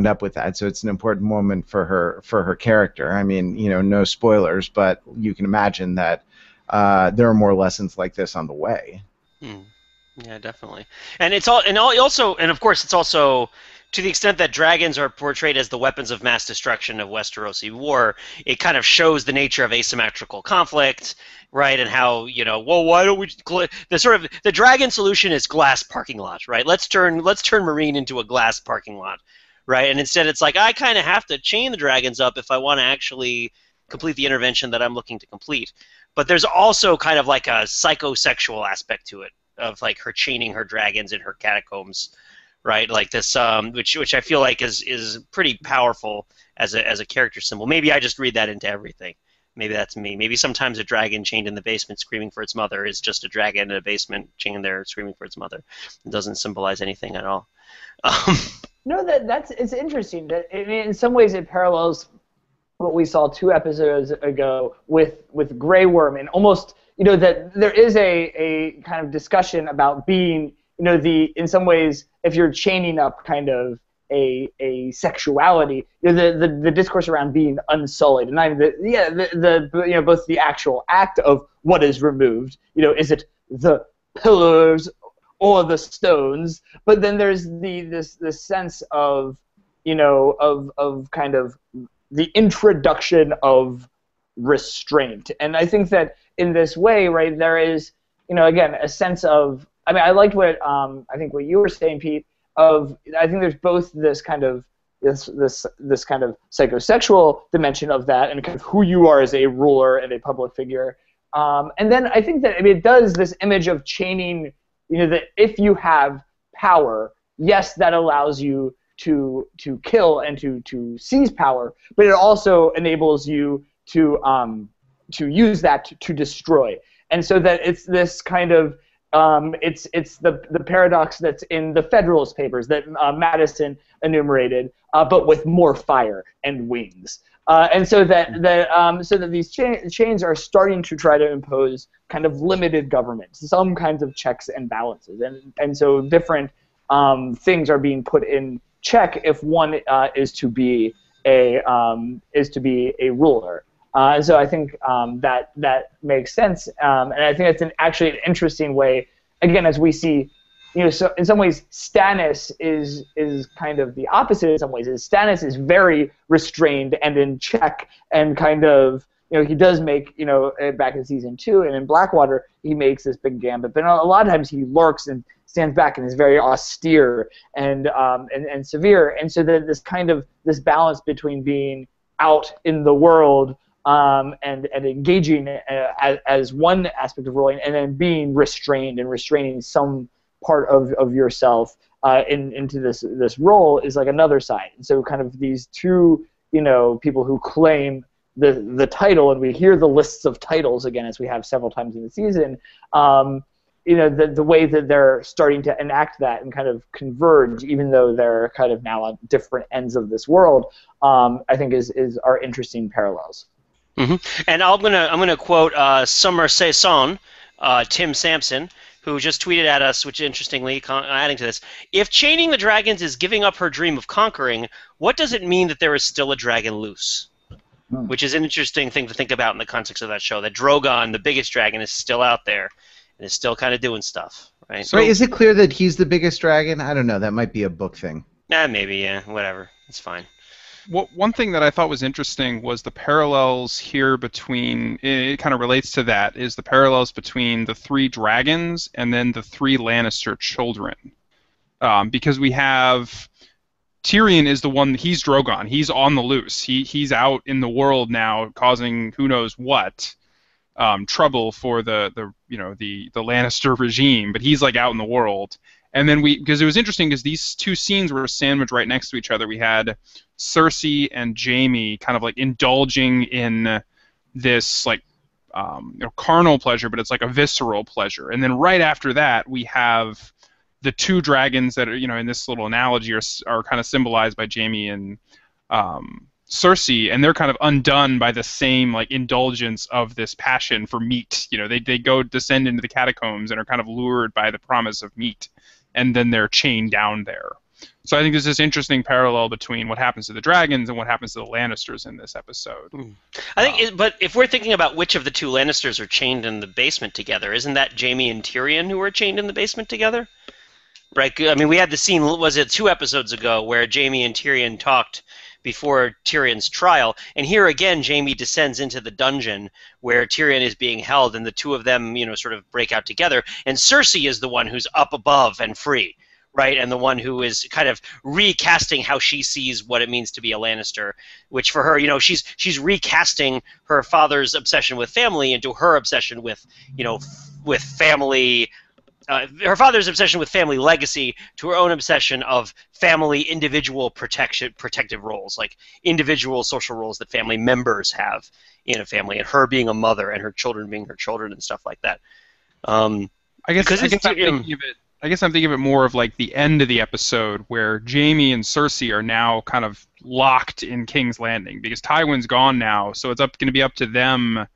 up with that. So it's an important moment for her character. I mean, no spoilers, but you can imagine that there are more lessons like this on the way. Yeah, definitely. And of course it's also, to the extent that dragons are portrayed as the weapons of mass destruction of Westerosi war, it kind of shows the nature of asymmetrical conflict, right? And how, why don't we the dragon solution is glass parking lot, right? Let's turn Marine into a glass parking lot, right? And instead it's like, I kind of have to chain the dragons up if I want to actually complete the intervention that I'm looking to complete. But there's also kind of like a psychosexual aspect to it, of like her chaining her dragons in her catacombs, right? Like this, which I feel like is pretty powerful as a character symbol. Maybe I just read that into everything. Maybe that's me. Maybe sometimes a dragon chained in the basement screaming for its mother is just a dragon in a basement chained there screaming for its mother. It doesn't symbolize anything at all. No, it's interesting. That in some ways it parallels what we saw 2 episodes ago with Grey Worm, and almost, that there is a kind of discussion about being, in some ways, if you're chaining up kind of a sexuality, the discourse around being unsullied, and both the actual act of what is removed, is it the pillars or the stones, but then there's this sense of, of kind of the introduction of restraint. And I think that in this way, right, there is, again, a sense of, I liked what I think what you were saying, Pete, I think there's both this kind of this kind of psychosexual dimension of that, and kind of who you are as a ruler and a public figure. And then I think that it does this image of chaining, that if you have power, yes, that allows you to kill and to seize power, but it also enables you to use that to destroy. And so that it's this kind of it's the paradox that's in the Federalist Papers that Madison enumerated, but with more fire and wings. And so that these chains are starting to try to impose kind of limited government, some kinds of checks and balances, and so different things are being put in check if one is to be a ruler. And so I think that makes sense, and I think it's actually an interesting way. Again, as we see, so in some ways, Stannis is kind of the opposite. In some ways, Stannis is very restrained and in check, and kind of, he does make, back in season 2 and in Blackwater, he makes this big gambit, but a lot of times he lurks and stands back and is very austere and severe. And so that this balance between being out in the world and engaging as one aspect of ruling, and then being restrained and restraining some part of yourself into this role is like another side. And so kind of these two, people who claim the title, and we hear the lists of titles again, as we have several times in the season, the way that they're starting to enact that and kind of converge, even though they're kind of now on different ends of this world, I think are interesting parallels. Mm-hmm. And I'm gonna quote Summer Saison, Tim Sampson, who just tweeted at us, which interestingly, adding to this, if chaining the dragons is giving up her dream of conquering, what does it mean that there is still a dragon loose? Which is an interesting thing to think about in the context of that show, that Drogon, the biggest dragon, is still out there and is still kind of doing stuff, right? So is it clear that he's the biggest dragon? I don't know. That might be a book thing. Maybe, yeah, whatever. It's fine. Well, one thing that I thought was interesting was the parallels here between, it kind of relates to that, is the parallels between the 3 dragons and then the 3 Lannister children. Because we have, Tyrion is the one, he's Drogon, he's on the loose, he's out in the world now causing who knows what trouble for the Lannister regime, but he's like out in the world. And then because it was interesting because these 2 scenes were sandwiched right next to each other. We had Cersei and Jaime kind of like indulging in this like carnal pleasure, but it's like a visceral pleasure. And then right after that, we have the 2 dragons that are, in this little analogy are kind of symbolized by Jaime and Cersei, and they're kind of undone by the same like indulgence of this passion for meat. They go descend into the catacombs and are kind of lured by the promise of meat, and then they're chained down there. So I think there's this interesting parallel between what happens to the dragons and what happens to the Lannisters in this episode. I think, but if we're thinking about which of the 2 Lannisters are chained in the basement together, isn't that Jaime and Tyrion who are chained in the basement together? Right. I mean, we had the scene, was it 2 episodes ago, where Jaime and Tyrion talked before Tyrion's trial, and here again, Jaime descends into the dungeon where Tyrion is being held, and the 2 of them, sort of break out together, and Cersei is the one who's up above and free, right, and the one who is kind of recasting how she sees what it means to be a Lannister, which for her, she's recasting her father's obsession with family into her obsession with, with family. Her father's obsession with family legacy to her own obsession of family individual protective roles, like individual social roles that family members have in a family, and her being a mother and her children being her children and stuff like that. I guess I'm thinking of it more of like the end of the episode where Jaime and Cersei are now kind of locked in King's Landing because Tywin's gone now, so it's going to be up to them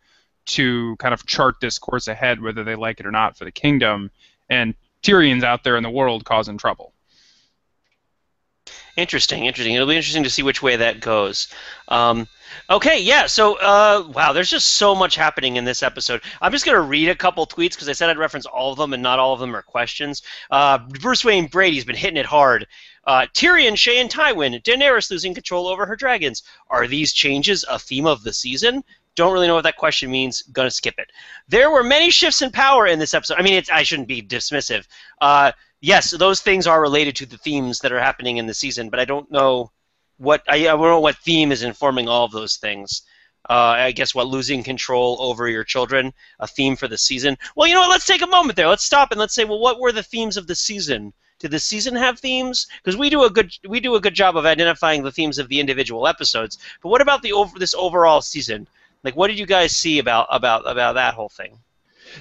to kind of chart this course ahead, whether they like it or not, for the kingdom. And Tyrion's out there in the world causing trouble. Interesting. It'll be interesting to see which way that goes. Okay, yeah, so, wow, there's just so much happening in this episode. I'm just going to read a couple tweets because I said I'd reference all of them, and not all of them are questions. Bruce Wayne Brady's been hitting it hard. Tyrion, Shay, and Tywin. Daenerys losing control over her dragons. Are these changes a theme of the season? Don't really know what that question means. Gonna skip it. There were many shifts in power in this episode. I mean, I shouldn't be dismissive. Yes, those things are related to the themes that are happening in the season, but I don't know what I don't know what theme is informing all of those things. I guess losing control over your children, a theme for the season. Well, you know what? Let's take a moment there. Let's stop and let's say, well, what were the themes of the season? Did the season have themes? Because we do a good job of identifying the themes of the individual episodes. But what about this overall season? Like, what did you guys see about that whole thing?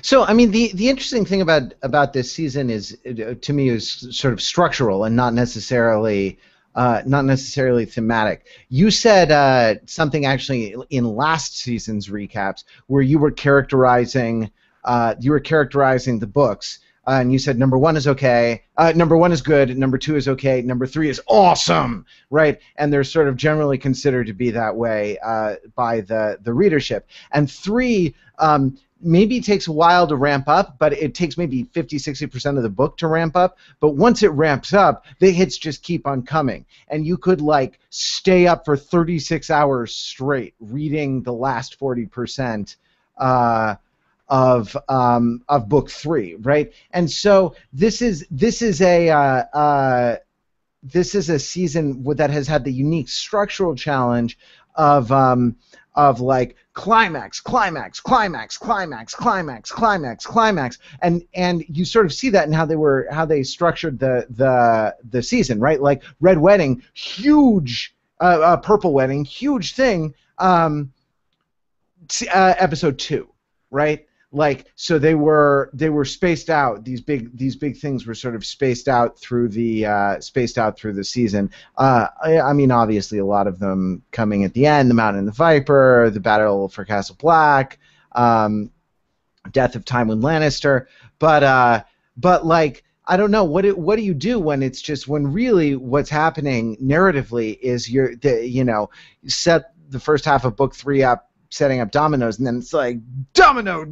So, I mean, the interesting thing about this season is, to me, is sort of structural and not necessarily thematic. You said something actually in last season's recaps where you were characterizing the books. And you said number 1 is okay, number 1 is good, number 2 is okay, number 3 is awesome, right? And they're sort of generally considered to be that way by the readership. And 3 maybe takes a while to ramp up, but it takes maybe 50-60% of the book to ramp up. But once it ramps up, the hits just keep on coming. And you could, like, stay up for 36 hours straight reading the last 40%. Of book 3, right? And so this is a season that has had the unique structural challenge of like climax, and you sort of see that in how they structured the season, right? Like Red Wedding, huge, Purple Wedding, huge thing. Episode 2, right? Like, so they were spaced out. These big things were sort of spaced out through the season. I mean, obviously, a lot of them coming at the end: the Mountain and the Viper, the Battle for Castle Black, death of Tywin Lannister. But like, I don't know, what do you do when really what's happening narratively is you set the first half of book 3 up, setting up dominoes, and then it's like domino,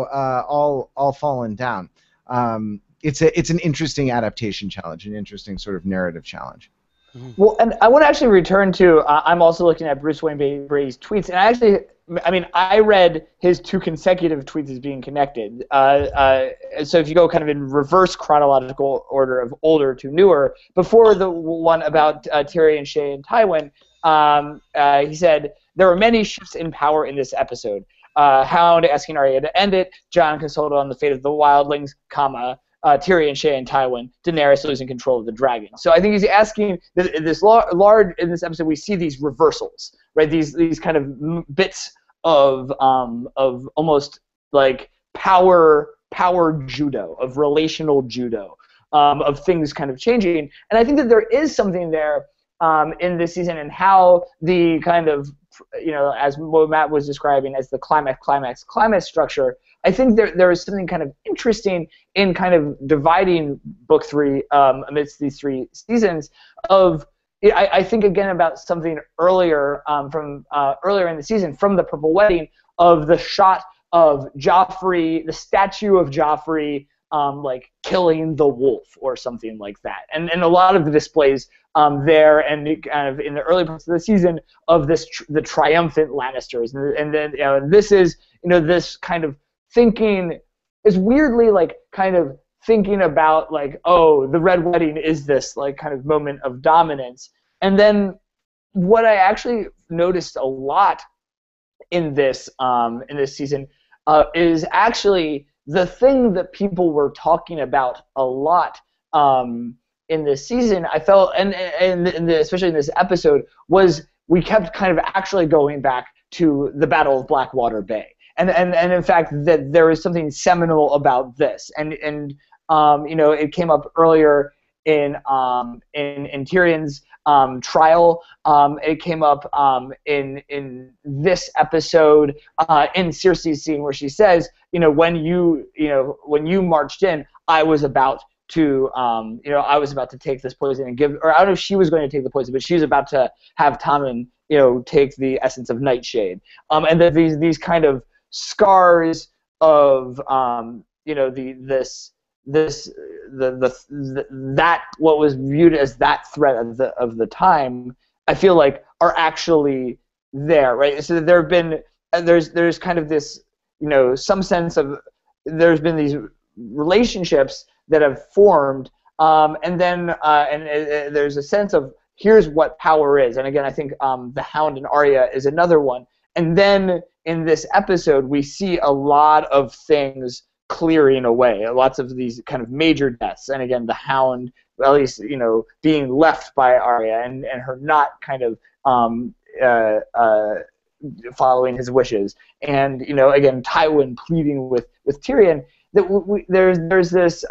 all falling down. It's an interesting adaptation challenge, an interesting sort of narrative challenge. Well, and I want to actually return to, I'm also looking at Bruce Wayne Brady's tweets, and I read his 2 consecutive tweets as being connected. So if you go kind of in reverse chronological order of older to newer, before the one about Tyrion, Shay, and Tywin, he said, there were many shifts in power in this episode. Hound asking Arya to end it, Jon consulted on the fate of the wildlings, Tyrion, Shay, and Tywin, Daenerys losing control of the dragon. So I think he's asking this large in this episode. We see these reversals, right? These kind of bits of almost like power judo, of relational judo, of things kind of changing. And I think that there is something there in this season, and how the kind of, as what Matt was describing as the climax structure. I think there is something kind of interesting in kind of dividing book 3 amidst these 3 seasons of. I think again about something earlier from earlier in the season, from the Purple Wedding, of the shot of Joffrey, the statue of Joffrey, like killing the wolf or something like that, and a lot of the displays there, and kind of in the early parts of the season of the triumphant Lannisters, and then this is this kind of thinking is weirdly like kind of thinking about like, oh, the Red Wedding is this like kind of moment of dominance. And then what I actually noticed a lot in this season is actually the thing that people were talking about a lot in this season, I felt, and especially in this episode, was we kept kind of actually going back to the Battle of Blackwater Bay. And in fact, that there is something seminal about this. And it came up earlier in Tyrion's trial. It came up in this episode in Cersei's scene where she says, when you marched in, I was about to take this poison and give, or I don't know if she was going to take the poison, but she was about to have Tommen, take the essence of Nightshade. And that these kind of scars of, that what was viewed as that threat of the time, I feel like are actually there, right? So there have been, there's kind of this, some sense of, there's been these relationships that have formed, and then there's a sense of here's what power is, and again I think the Hound and Arya is another one, and then in this episode we see a lot of things clearing away, lots of these kind of major deaths, and again the Hound, at least being left by Arya and her not kind of following his wishes, and again Tywin pleading with Tyrion. That there's this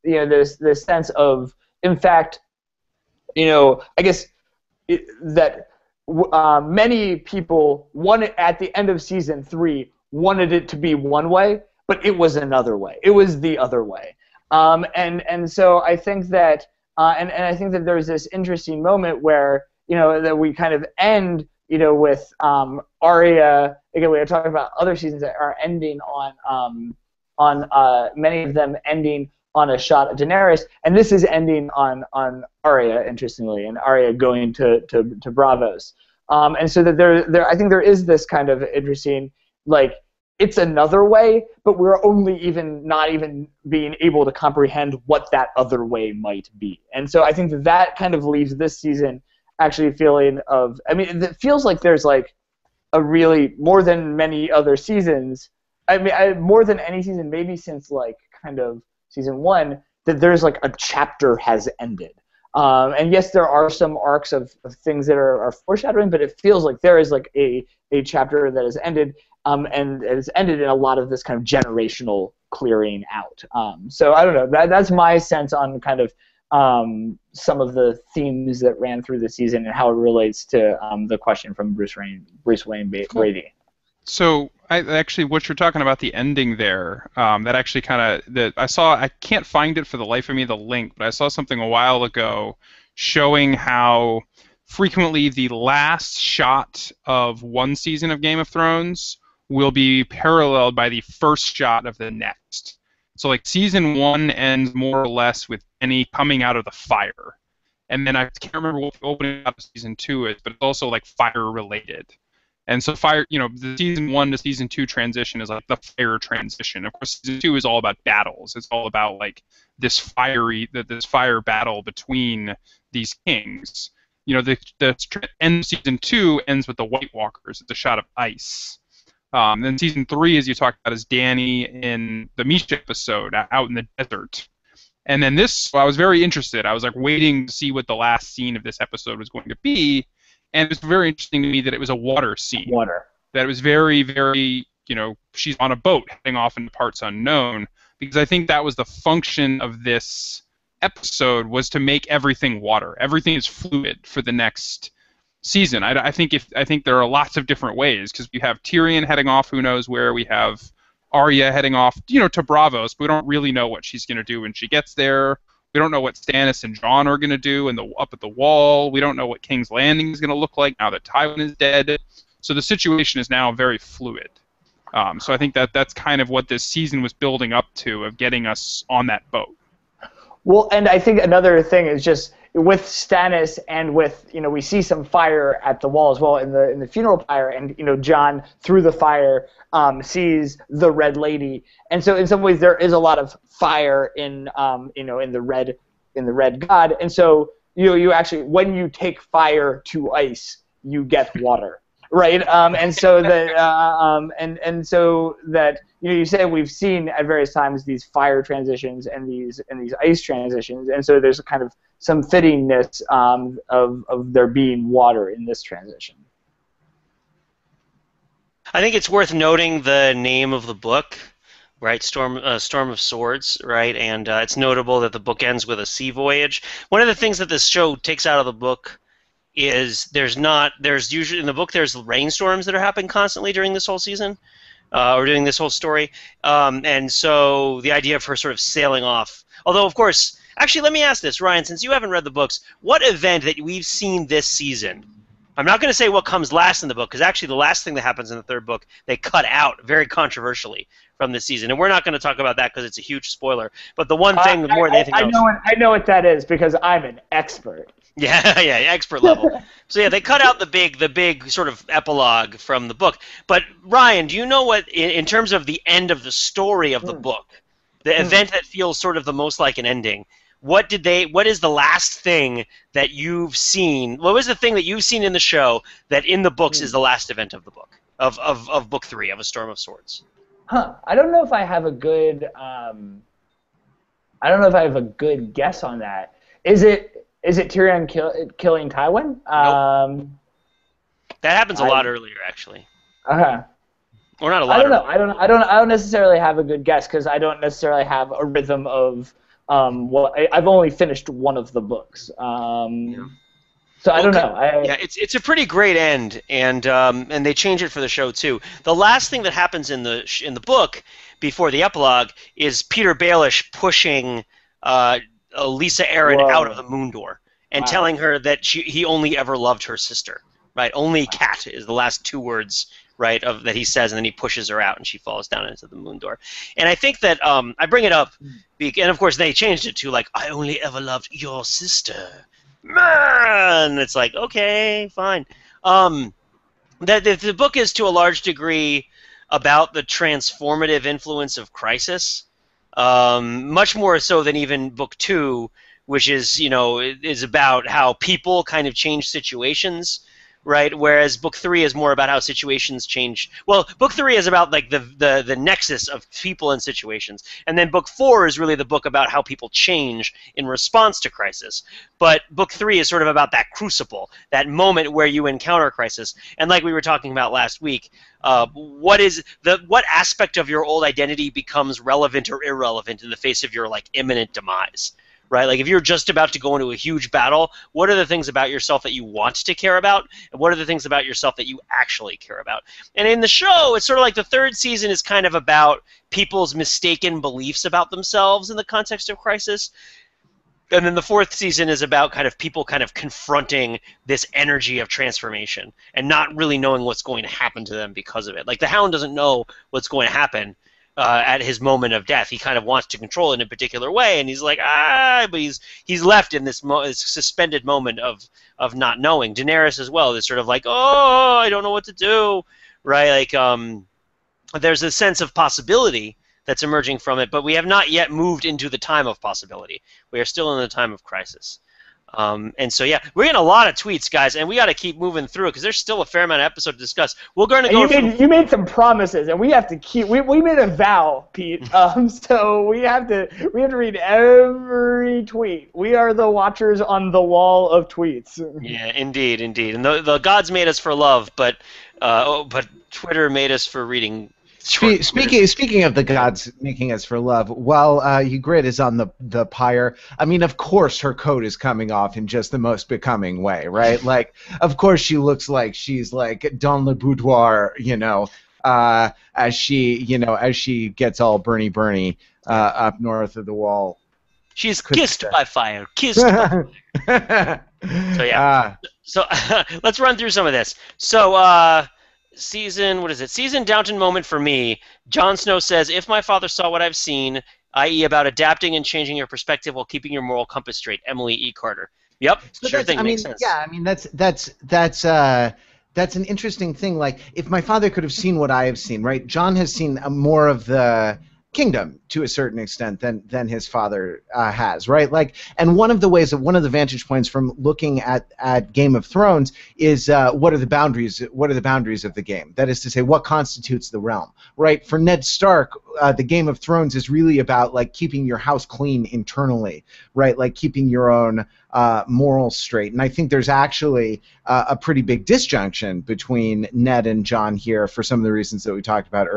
this sense of, in fact, I guess that many people wanted at the end of season 3 wanted it to be one way, but it was another way. It was the other way, and so I think that and I think that there's this interesting moment where that we kind of end with Arya. Again, we are talking about other seasons that are ending on many of them ending on a shot of Daenerys, and this is ending on Arya, interestingly, and Arya going to Braavos, and so that there I think there is this kind of interesting, like, it's another way, but we're only not even being able to comprehend what that other way might be, and so I think that kind of leaves this season actually feeling of, I mean, it feels like there's like a really, more than many other seasons, I mean, more than any season, maybe since like kind of season 1, that there's like a chapter has ended. And yes, there are some arcs of things that are foreshadowing, but it feels like there is like a chapter that has ended, and it has ended in a lot of this kind of generational clearing out. So I don't know. That's my sense on kind of some of the themes that ran through the season and how it relates to the question from Bruce Wayne Brady. So what you're talking about, the ending there, that actually kind of, I can't find it for the life of me, the link, but I saw something a while ago showing how frequently the last shot of one season of Game of Thrones will be paralleled by the first shot of the next. So like season 1 ends more or less with Dany coming out of the fire. And then I can't remember what the opening of season 2 is, but it's also like fire related. And so the season 1 to season 2 transition is like the fire transition. Of course, season 2 is all about battles. It's all about like this fire battle between these kings. The end of season 2 ends with the White Walkers. It's a shot of ice. Then season 3, as you talked about, is Dany in the Misha episode out in the desert. And then I was very interested. I was like waiting to see what the last scene of this episode was going to be. And it was very interesting to me that it was a water scene. That it was very, very, she's on a boat heading off into parts unknown. Because I think that was the function of this episode, was to make everything water. Everything is fluid for the next season. I think there are lots of different ways, because we have Tyrion heading off, who knows where. We have Arya heading off, to Braavos, but we don't really know what she's going to do when she gets there. We don't know what Stannis and Jon are going to do up at the wall. We don't know what King's Landing is going to look like now that Tywin is dead. So the situation is now very fluid. So I think that's kind of what this season was building up to, of getting us on that boat. Well, and I think another thing is just with Stannis, and with, we see some fire at the wall as well in the funeral pyre, and Jon through the fire sees the Red Lady, and so in some ways there is a lot of fire in in the Red God, and so you actually, when you take fire to ice, you get water. Right, and so that and so that you say we've seen at various times these fire transitions and these ice transitions, and so there's a kind of some fittingness of there being water in this transition. I think it's worth noting the name of the book, right? Storm of Swords, right? And it's notable that the book ends with a sea voyage. One of the things that this show takes out of the book is there's usually in the book there's rainstorms that are happening constantly during this whole season, or during this whole story, and so the idea of her sort of sailing off. Although, of course, actually, let me ask this, Ryan, since you haven't read the books, what event that we've seen this season? I'm not going to say what comes last in the book, because actually the last thing that happens in the third book they cut out very controversially from this season, and we're not going to talk about that because it's a huge spoiler. But the one thing more than anything else, I know what that is because I'm an expert. Yeah, yeah, expert level. So yeah, they cut out the big sort of epilogue from the book. But Ryan, do you know what, in terms of the end of the story of the book, the event that feels sort of the most like an ending? What is the last thing that you've seen? What was the thing that you've seen in the show that in the books is the last event of the book of book 3 of A Storm of Swords? I don't know if I have a good guess on that. Is it Tyrion killing Tywin? Nope. That happens a lot earlier, actually. Or not a lot. I don't know. I don't necessarily have a good guess because I don't necessarily have a rhythm of I've only finished one of the books. So I don't know. Yeah, it's a pretty great end, and they change it for the show too. The last thing that happens in the book before the epilogue is Peter Baelish pushing Lisa Arryn out of the moon door and telling her that he only ever loved her sister. Right, only cat is the last 2 words, right, that he says, and then he pushes her out and she falls down into the moon door. And I think that I bring it up, and of course they changed it to like, I only ever loved your sister. Man, it's like, okay, fine. The book is to a large degree about the transformative influence of crisis, much more so than even book 2, which is about how people kind of change situations. Right, whereas book 3 is more about how situations change. Well, book 3 is about like the nexus of people and situations, and then book 4 is really the book about how people change in response to crisis. But book 3 is sort of about that crucible, that moment where you encounter crisis. And like we were talking about last week, what aspect of your old identity becomes relevant or irrelevant in the face of your like imminent demise? Right? Like if you're just about to go into a huge battle, what are the things about yourself that you want to care about? And what are the things about yourself that you actually care about? And in the show, it's sort of like the third season is kind of about people's mistaken beliefs about themselves in the context of crisis. And then the fourth season is about kind of people kind of confronting this energy of transformation and not really knowing what's going to happen to them because of it. Like the Hound doesn't know what's going to happen at his moment of death. He kind of wants to control it in a particular way, and he's like, but he's left in this suspended moment of not knowing. Daenerys as well is sort of like, oh, I don't know what to do, right? Like, there's a sense of possibility that's emerging from it, but we have not yet moved into the time of possibility. We are still in the time of crisis. And so, yeah, we're getting a lot of tweets, guys, and we got to keep moving through because there's still a fair amount of episode to discuss. We're going to go. You made some promises, and we have to keep. We made a vow, Pete. So we have to read every tweet. We are the watchers on the wall of tweets. Yeah, indeed. And the gods made us for love, but Twitter made us for reading. Speaking of the gods making us for love, while Ygritte is on the pyre, I mean, of course her coat is coming off in just the most becoming way, right? Like, of course she looks like she's like dans le boudoir, as she gets all Bernie up north of the wall. She's kissed by fire. Kissed by fire. So yeah. So let's run through some of this. So Season Downton moment for me. Jon Snow says, if my father saw what I've seen, i.e. about adapting and changing your perspective while keeping your moral compass straight. Emily E. Carter. Yep, so sure thing, makes sense. Yeah, I mean, that's an interesting thing. Like, if my father could have seen what I have seen, right? Jon has seen more of the kingdom to a certain extent than his father has, right? Like, and one of the vantage points from looking at Game of Thrones is what are the boundaries of the game? That is to say, what constitutes the realm, right? For Ned Stark, the Game of Thrones is really about like keeping your house clean internally, right? Like keeping your own morals straight. And I think there's actually a pretty big disjunction between Ned and Jon here for some of the reasons that we talked about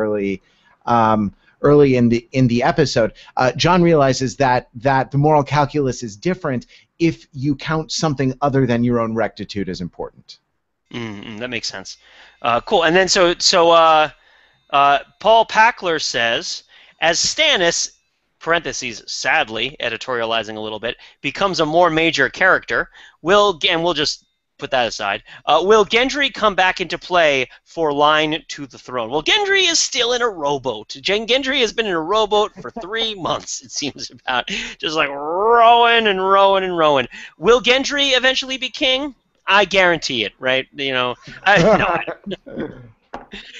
early in the episode, John realizes that the moral calculus is different if you count something other than your own rectitude as important. That makes sense. Cool. And then Paul Packler says, as Stannis, parentheses, sadly, editorializing a little bit, becomes a more major character, we'll just put that aside, will Gendry come back into play for line to the throne? Well, Gendry is still in a rowboat. Gendry has been in a rowboat for 3 months, it seems about, just like rowing and rowing and rowing. Will Gendry eventually be king? I guarantee it, right? No.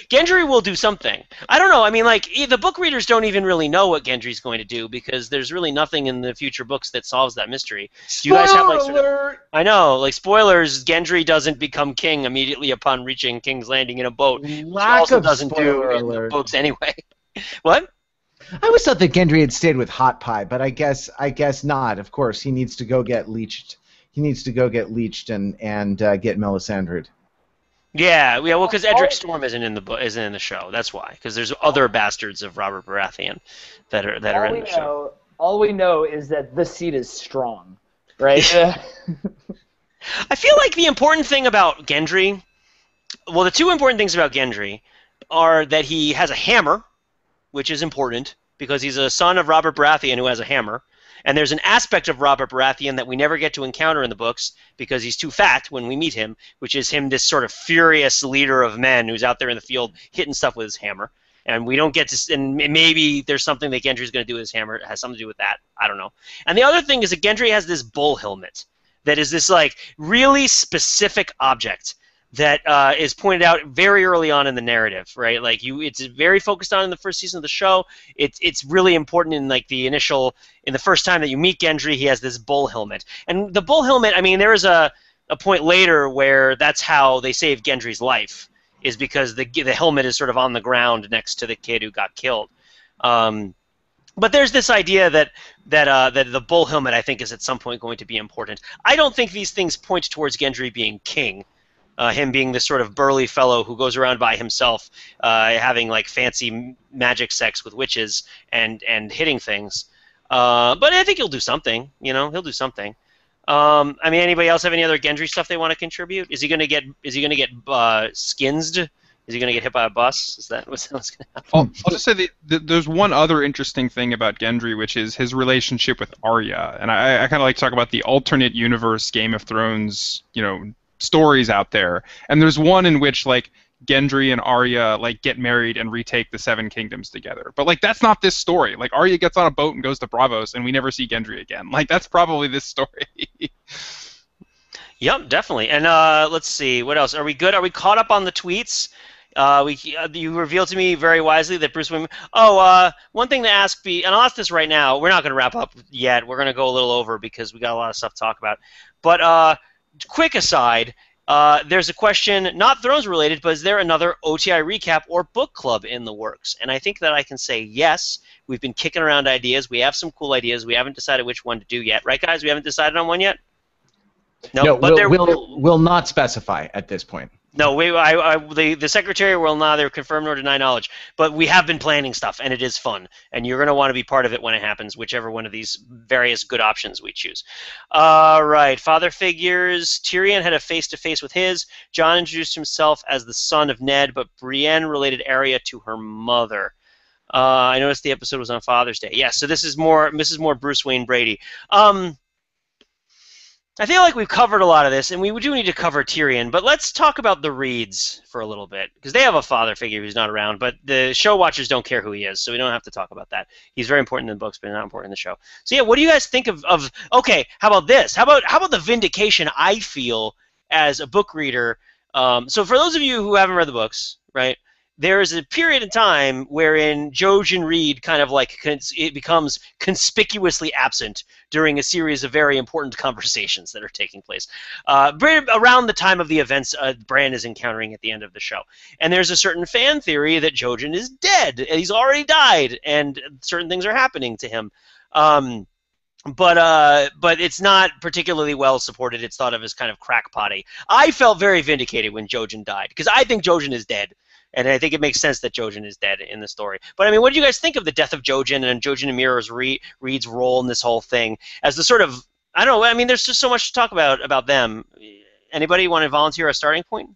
Gendry will do something. I don't know. I mean, like, the book readers don't even really know what Gendry's going to do because there's really nothing in the future books that solves that mystery. Do you guys have, like, alert! I know, like, spoilers, Gendry doesn't become king immediately upon reaching King's Landing in a boat. Which he also doesn't do in the books anyway. What? I always thought that Gendry had stayed with Hot Pie, but I guess not. Of course, he needs to go get leeched. He needs to go get leeched and get Melisandred. Yeah, well, because Edric Storm isn't in the show. That's why. Because there's other bastards of Robert Baratheon that are in the show. All we know is that the seed is strong, right? I feel like the important thing about Gendry, well, the two important things about Gendry are that he has a hammer, which is important because he's a son of Robert Baratheon who has a hammer. And there's an aspect of Robert Baratheon that we never get to encounter in the books because he's too fat when we meet him, which is him, this sort of furious leader of men who's out there in the field hitting stuff with his hammer. And we don't get to, and maybe there's something that Gendry's going to do with his hammer. It has something to do with that. I don't know. And the other thing is that Gendry has this bull helmet that is this, like, really specific object that is pointed out very early on in the narrative, right? Like, it's very focused on in the first season of the show. It's really important in, like, in the first time that you meet Gendry, he has this bull helmet. And the bull helmet, I mean, there is a point later where that's how they save Gendry's life, is because the helmet is sort of on the ground next to the kid who got killed. But there's this idea that the bull helmet, I think, is at some point going to be important. I don't think these things point towards Gendry being king. Him being this sort of burly fellow who goes around by himself, having, like, fancy magic sex with witches and hitting things. But I think he'll do something. He'll do something. I mean, anybody else have any other Gendry stuff they want to contribute? Is he gonna get skinsed? Is he gonna get hit by a bus? Is that what's gonna happen? I'll just say there's one other interesting thing about Gendry, which is his relationship with Arya, and I kind of like to talk about the alternate universe Game of Thrones, stories out there, and there's one in which, like, Gendry and Arya, like, get married and retake the Seven Kingdoms together. But, like, that's not this story. Like, Arya gets on a boat and goes to Braavos, and we never see Gendry again. Like, that's probably this story. Yep, definitely. And let's see, what else? Are we good? Are we caught up on the tweets? You revealed to me very wisely that Bruce Wayne. One thing to ask, and I'll ask this right now. We're not going to wrap up yet. We're going to go a little over because we got a lot of stuff to talk about. But quick aside, there's a question, not Thrones related, but is there another OTI recap or book club in the works? And I think that I can say yes. We've been kicking around ideas. We have some cool ideas. We haven't decided which one to do yet. Right, guys? We haven't decided on one yet? No, but we'll not specify at this point. No, the secretary will neither confirm nor deny knowledge. But we have been planning stuff, and it is fun. And you're going to want to be part of it when it happens, whichever one of these various good options we choose. All right, father figures. Tyrion had a face-to-face with his. Jon introduced himself as the son of Ned, but Brienne related Arya to her mother. I noticed the episode was on Father's Day. Yeah, so this is more Bruce Wayne Brady. I feel like we've covered a lot of this, and we do need to cover Tyrion, but let's talk about the Reeds for a little bit, because they have a father figure who's not around, but the show watchers don't care who he is, so we don't have to talk about that. He's very important in the books, but not important in the show. So yeah, what do you guys think of okay, how about this? How about the vindication I feel as a book reader? So for those of you who haven't read the books, right, there is a period of time wherein Jojen Reed kind of like it becomes conspicuously absent during a series of very important conversations that are taking place around the time of the events Bran is encountering at the end of the show. And there's a certain fan theory that Jojen is dead, and he's already died, and certain things are happening to him. But it's not particularly well supported. It's thought of as kind of crackpotty. I felt very vindicated when Jojen died, because I think Jojen is dead. And I think it makes sense that Jojen is dead in the story. But I mean, what do you guys think of the death of Jojen and Jojen and Mira's Reed's role in this whole thing as the sort of, I don't know, I mean, there's just so much to talk about them. Anybody want to volunteer a starting point?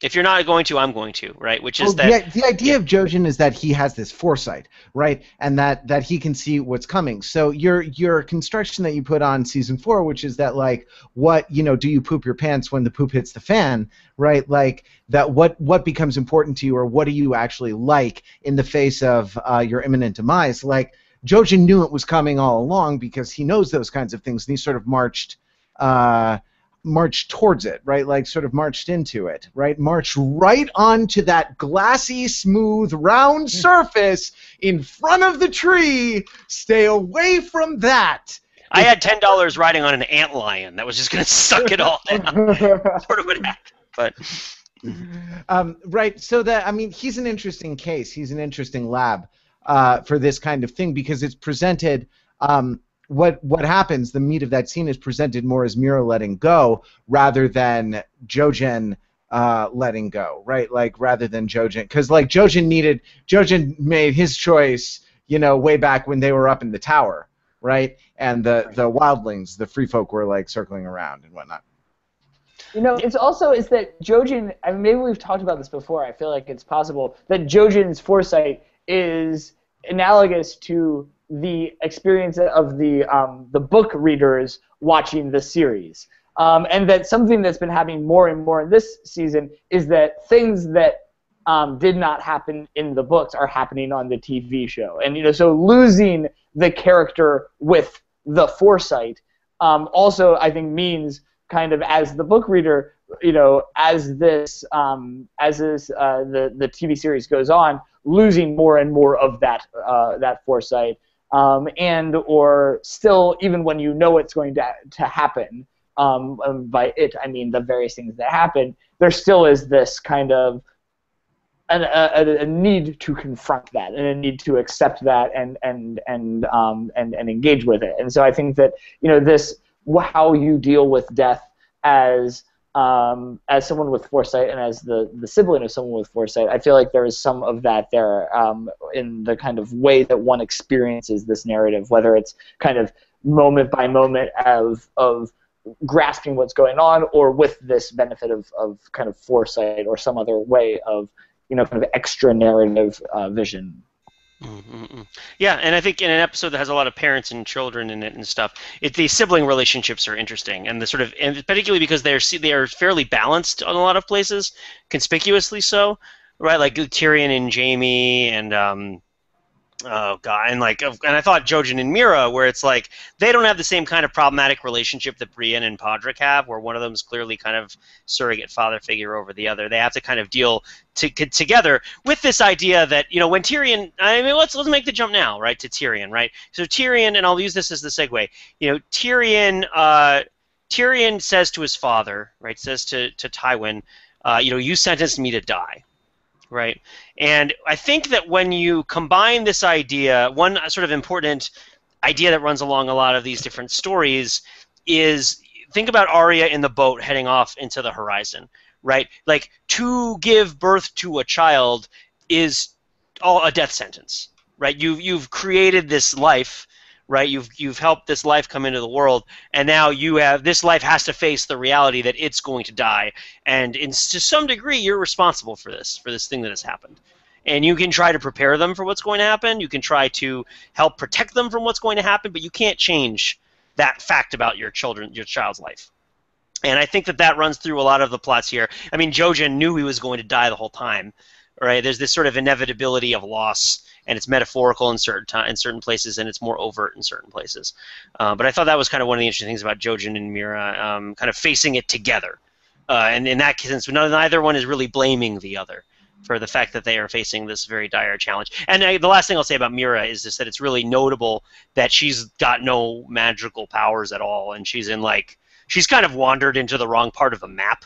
If you're not going to, I'm going to, right? Which is that the idea of Jojen is that he has this foresight, right, and that he can see what's coming. So your construction that you put on season 4, which is that like what do you poop your pants when the poop hits the fan, right? Like that what becomes important to you, or what do you actually like in the face of your imminent demise? Like Jojen knew it was coming all along because he knows those kinds of things, and he sort of marched towards it, right? Like sort of marched into it, right? Marched right onto that glassy, smooth, round surface in front of the tree. Stay away from that. I had $10 riding on an antlion that was just going to suck it all down. Sort of what happened, but right. So he's an interesting case. He's an interesting lab for this kind of thing because it's presented. What happens, the meat of that scene is presented more as Mira letting go rather than Jojen letting go, right? Like rather than Jojen, because like Jojen made his choice, way back when they were up in the tower, right? And the wildlings, the free folk, were like circling around and whatnot. It's that Jojen, I mean, maybe we've talked about this before, I feel like it's possible, that Jojen's foresight is analogous to the experience of the book readers watching the series. And that something that's been happening more and more in this season is that things that did not happen in the books are happening on the TV show. And so losing the character with the foresight also, I think, means kind of as the book reader, as the TV series goes on, losing more and more of that foresight. And or still, even when you know it's going to happen, by it I mean the various things that happen, there still is this kind of a need to confront that and a need to accept that and engage with it. And so I think that this how you deal with death as someone with foresight and as the sibling of someone with foresight, I feel like there is some of that there in the kind of way that one experiences this narrative, whether it's kind of moment by moment of grasping what's going on, or with this benefit of kind of foresight or some other way of kind of extra narrative vision. Mm-hmm. Yeah, and I think in an episode that has a lot of parents and children in it and stuff, the sibling relationships are interesting, and and particularly because they are fairly balanced on a lot of places, conspicuously so, right? Like Tyrion and Jaime, and oh god, and I thought Jojen and Mira, where it's like they don't have the same kind of problematic relationship that Brienne and Podrick have, where one of them is clearly kind of surrogate father figure over the other. They have to kind of deal together with this idea that when Tyrion, I mean, let's make the jump now, right, to Tyrion, right? So Tyrion, and I'll use this as the segue. Tyrion says to his father, right, says to Tywin, you sentenced me to die. Right, and I think that when you combine this idea, one sort of important idea that runs along a lot of these different stories is think about Arya in the boat heading off into the horizon, right? Like to give birth to a child is all a death sentence, right? You've created this life, right? You've helped this life come into the world, and now this life has to face the reality that it's going to die, and to some degree you're responsible for this thing that has happened. And you can try to prepare them for what's going to happen, you can try to help protect them from what's going to happen, but you can't change that fact about your child's life. And I think that runs through a lot of the plots here. I mean, Jojen knew he was going to die the whole time, right? There's this sort of inevitability of loss, and it's metaphorical in certain places, and it's more overt in certain places. But I thought that was kind of one of the interesting things about Jojen and Mira, kind of facing it together. And in that sense, neither one is really blaming the other for the fact that they are facing this very dire challenge. And the last thing I'll say about Mira is just that it's really notable that she's got no magical powers at all, and she's kind of wandered into the wrong part of the map.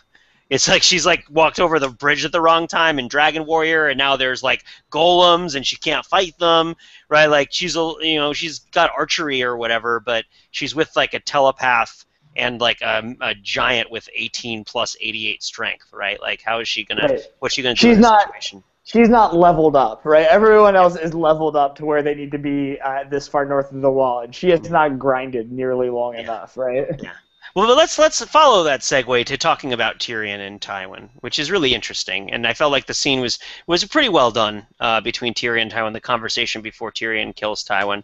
It's like she's walked over the bridge at the wrong time in Dragon Warrior, and now there's golems and she can't fight them, right? Like she's got archery or whatever, but she's with a telepath and like a giant with 18 plus 88 strength, right? Like, how is she gonna? Right. What's she gonna do in this situation? She's not leveled up, right? Everyone else is leveled up to where they need to be this far north of the wall, and she has not grinded nearly long enough, right? Yeah. Well, but let's follow that segue to talking about Tyrion and Tywin, which is really interesting. And I felt like the scene was pretty well done between Tyrion and Tywin. The conversation before Tyrion kills Tywin.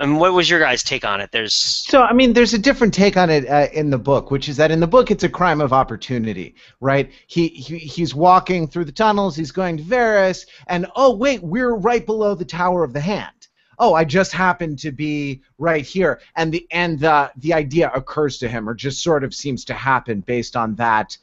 And what was your guys' take on it? So, I mean, there's a different take on it in the book, which is that in the book it's a crime of opportunity, right? He's walking through the tunnels, he's going to Varys, and oh wait, we're right below the Tower of the Hand. Oh, I just happened to be right here, and the idea occurs to him, or just sort of seems to happen based on that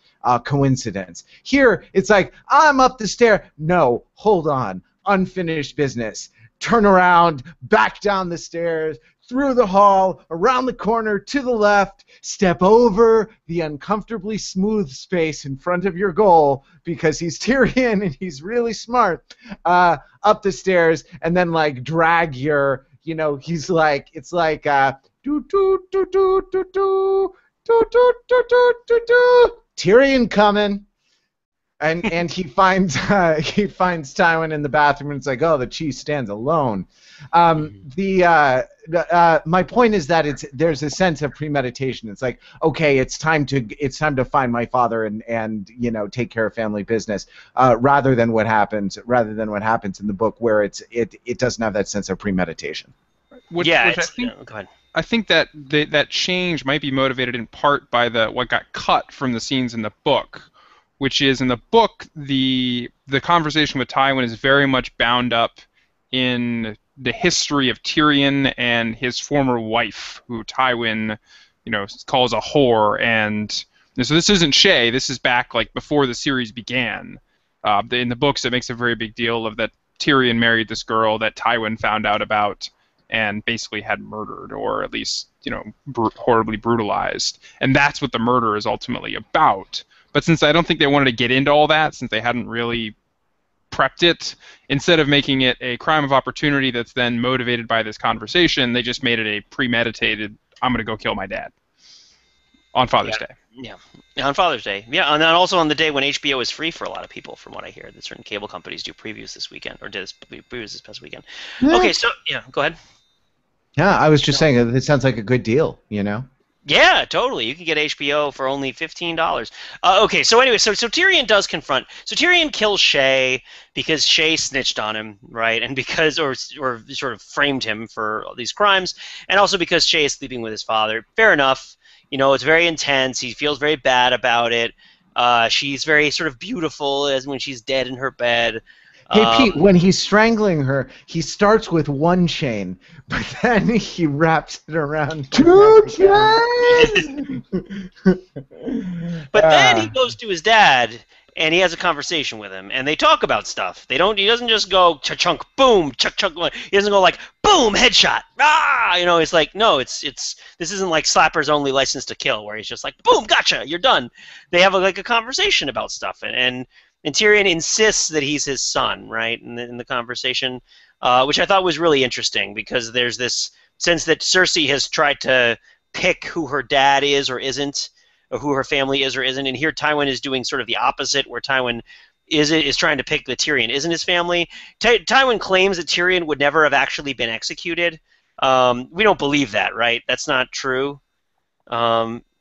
coincidence. Here, it's like, I'm up the stair. No, hold on, unfinished business. Turn around, back down the stairs, through the hall, around the corner, to the left, step over the uncomfortably smooth space in front of your goal because he's Tyrion and he's really smart, up the stairs, and then like drag your, he's like, it's like, do do do do do do do do do do do do, Tyrion coming. And he finds Tywin in the bathroom, and it's like, oh, the cheese stands alone. My point is that there's a sense of premeditation. It's like, okay, it's time to find my father and take care of family business, rather than what happens in the book, where it doesn't have that sense of premeditation. Go ahead. I think that that change might be motivated in part by what got cut from the scenes in the book, which is in the book the conversation with Tywin is very much bound up in the history of Tyrion and his former wife, who Tywin, calls a whore, and so this isn't Shay. This is back like before the series began. In the books, it makes a very big deal of that Tyrion married this girl that Tywin found out about and basically had murdered, or at least horribly brutalized, and that's what the murder is ultimately about. But since I don't think they wanted to get into all that, since they hadn't really prepped it, instead of making it a crime of opportunity that's then motivated by this conversation, they just made it a premeditated, I'm going to go kill my dad on Father's Day. Yeah, on Father's Day. Yeah, and then also on the day when HBO is free for a lot of people, from what I hear, that certain cable companies do previews this weekend, or did previews this past weekend. Yeah. Okay, so, go ahead. Yeah, I was just saying, it sounds like a good deal, Yeah, totally. You can get HBO for only $15. Okay, so anyway, so Tyrion does confront. So Tyrion kills Shay because Shay snitched on him, right? And because, or sort of framed him for these crimes, and also because Shay is sleeping with his father. Fair enough. It's very intense. He feels very bad about it. She's very sort of beautiful as when she's dead in her bed. Hey, Pete, when he's strangling her, he starts with one chain, but then he wraps it around two chains! But then he goes to his dad, and he has a conversation with him, and they talk about stuff. He doesn't just go cha-chunk, boom, chuck-chunk. He doesn't go like, boom, headshot, ah! It's like, no, this isn't like Slapper's Only License to Kill, where he's just like, boom, gotcha, you're done. They have a conversation about stuff, and Tyrion insists that he's his son, right, in the conversation, which I thought was really interesting, because there's this sense that Cersei has tried to pick who her dad is or isn't, or who her family is or isn't, and here Tywin is doing sort of the opposite, where Tywin is trying to pick that Tyrion isn't his family. Tywin claims that Tyrion would never have actually been executed. We don't believe that, right? That's not true.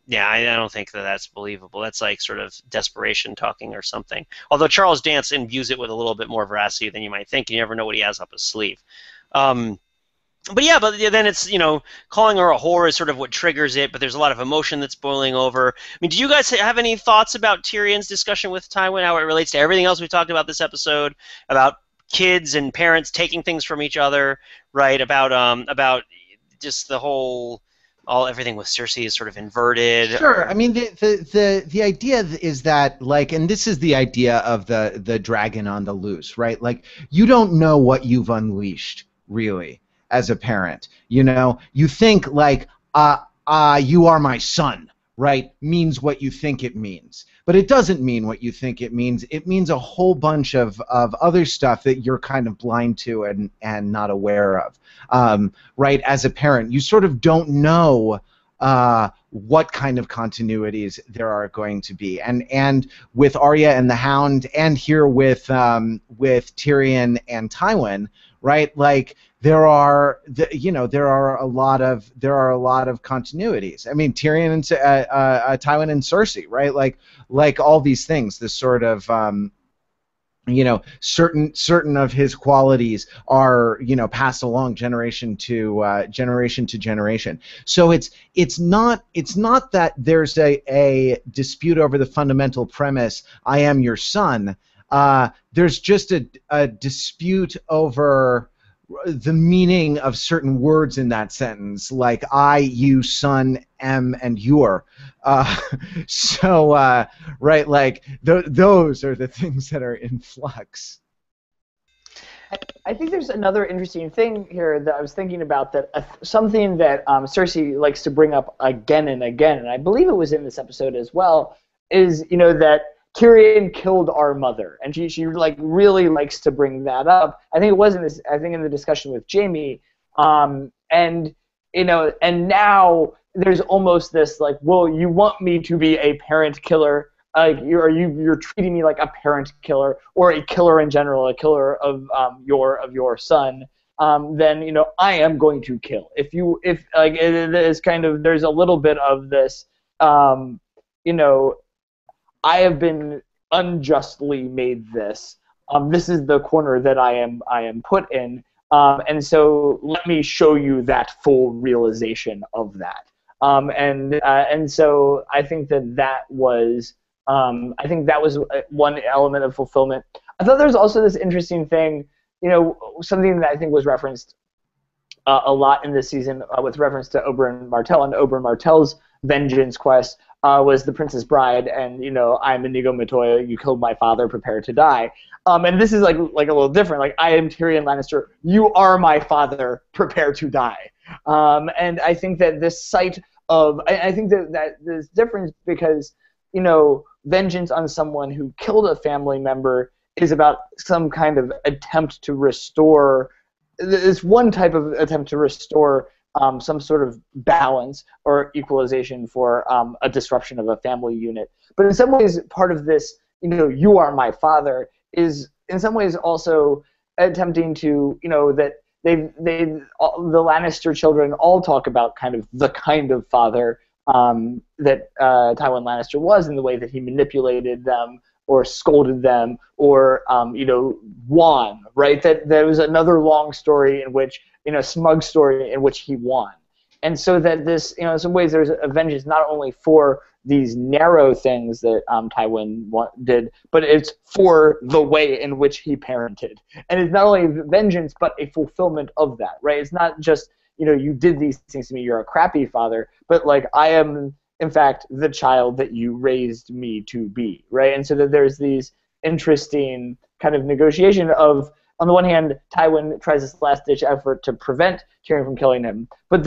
Yeah, I don't think that's believable. That's like sort of desperation talking or something. Although Charles Dance imbues it with a little bit more veracity than you might think. You never know what he has up his sleeve. But then it's, calling her a whore is sort of what triggers it, but there's a lot of emotion that's boiling over. I mean, do you guys have any thoughts about Tyrion's discussion with Tywin, how it relates to everything else we've talked about this episode, about kids and parents taking things from each other, right? About just the whole... everything with Cersei is sort of inverted. Sure. I mean, the idea is that, like, and this is the idea of the dragon on the loose, right? Like, you don't know what you've unleashed, really, as a parent. You think, like, you are my son, right? Means what you think it means. But it doesn't mean what you think it means. It means a whole bunch of other stuff that you're kind of blind to and not aware of. Right? As a parent, you sort of don't know what kind of continuities there are going to be. And with Arya and the Hound, and here with Tyrion and Tywin, right? Like there are a lot of continuities. I mean, Tyrion and Tywin and Cersei, right? Like all these things. This sort of certain of his qualities are passed along generation to generation. So it's not that there's a dispute over the fundamental premise, I am your son. There's just a dispute over the meaning of certain words in that sentence, like I, you, son, am, and your. Right, like those are the things that are in flux. I think there's another interesting thing here that I was thinking about, that something that Cersei likes to bring up again and again, and I believe it was in this episode as well, is that Tyrion killed our mother, and she like really likes to bring that up. I think it was in this. I think in the discussion with Jaime, and now there's almost this like, well, you want me to be a parent killer? You're treating me like a parent killer or a killer in general, a killer of your son. Then I am going to kill. If like it is kind of, there's a little bit of this. I have been unjustly made this. This is the corner that I am put in, and so let me show you that full realization of that. And so I think that was one element of fulfillment. I thought there was also this interesting thing, something that I think was referenced a lot in this season with reference to Oberyn Martell and Oberyn Martell's vengeance quest. Was the Princess Bride, and I'm Inigo Montoya. You killed my father. Prepare to die. And this is like a little different. Like, I am Tyrion Lannister. You are my father. Prepare to die. And I think that this sight of I think that there's difference because vengeance on someone who killed a family member is about some kind of attempt to restore. It's one type of attempt to restore some sort of balance or equalization for a disruption of a family unit. But in some ways, part of this, you are my father, is in some ways also attempting to, that the Lannister children all talk about kind of the kind of father that Tywin Lannister was, in the way that he manipulated them or scolded them or, won, right? That there was another long story in which, smug story in which he won. And so that this, in some ways there's a vengeance not only for these narrow things that Tywin did, but it's for the way in which he parented. And it's not only vengeance, but a fulfillment of that, right? It's not just, you did these things to me, you're a crappy father, but like, I am, in fact, the child that you raised me to be, right? And so that there's these interesting kind of negotiation of, on the one hand, Tywin tries this last-ditch effort to prevent Tyrion from killing him, but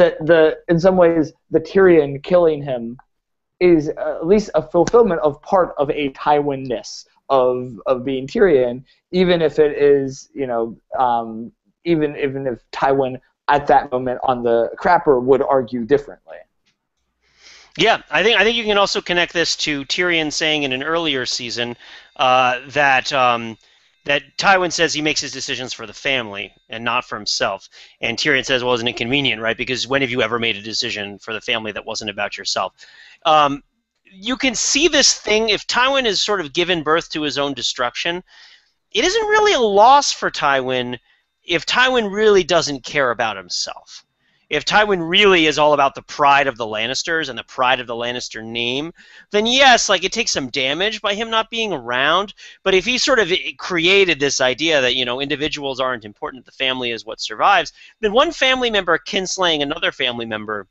in some ways, the Tyrion killing him is at least a fulfillment of part of a Tywin-ness of being Tyrion, even if it is, even if Tywin at that moment on the crapper would argue differently. Yeah, I think you can also connect this to Tyrion saying in an earlier season that Tywin says he makes his decisions for the family and not for himself. And Tyrion says, well, isn't it convenient, right? Because when have you ever made a decision for the family that wasn't about yourself? You can see this thing, if Tywin is sort of given birth to his own destruction, it isn't really a loss for Tywin if Tywin really doesn't care about himself. If Tywin really is all about the pride of the Lannisters and the pride of the Lannister name, then yes, like, it takes some damage by him not being around. But if he sort of created this idea that, individuals aren't important, the family is what survives, then one family member kinslaying another family member,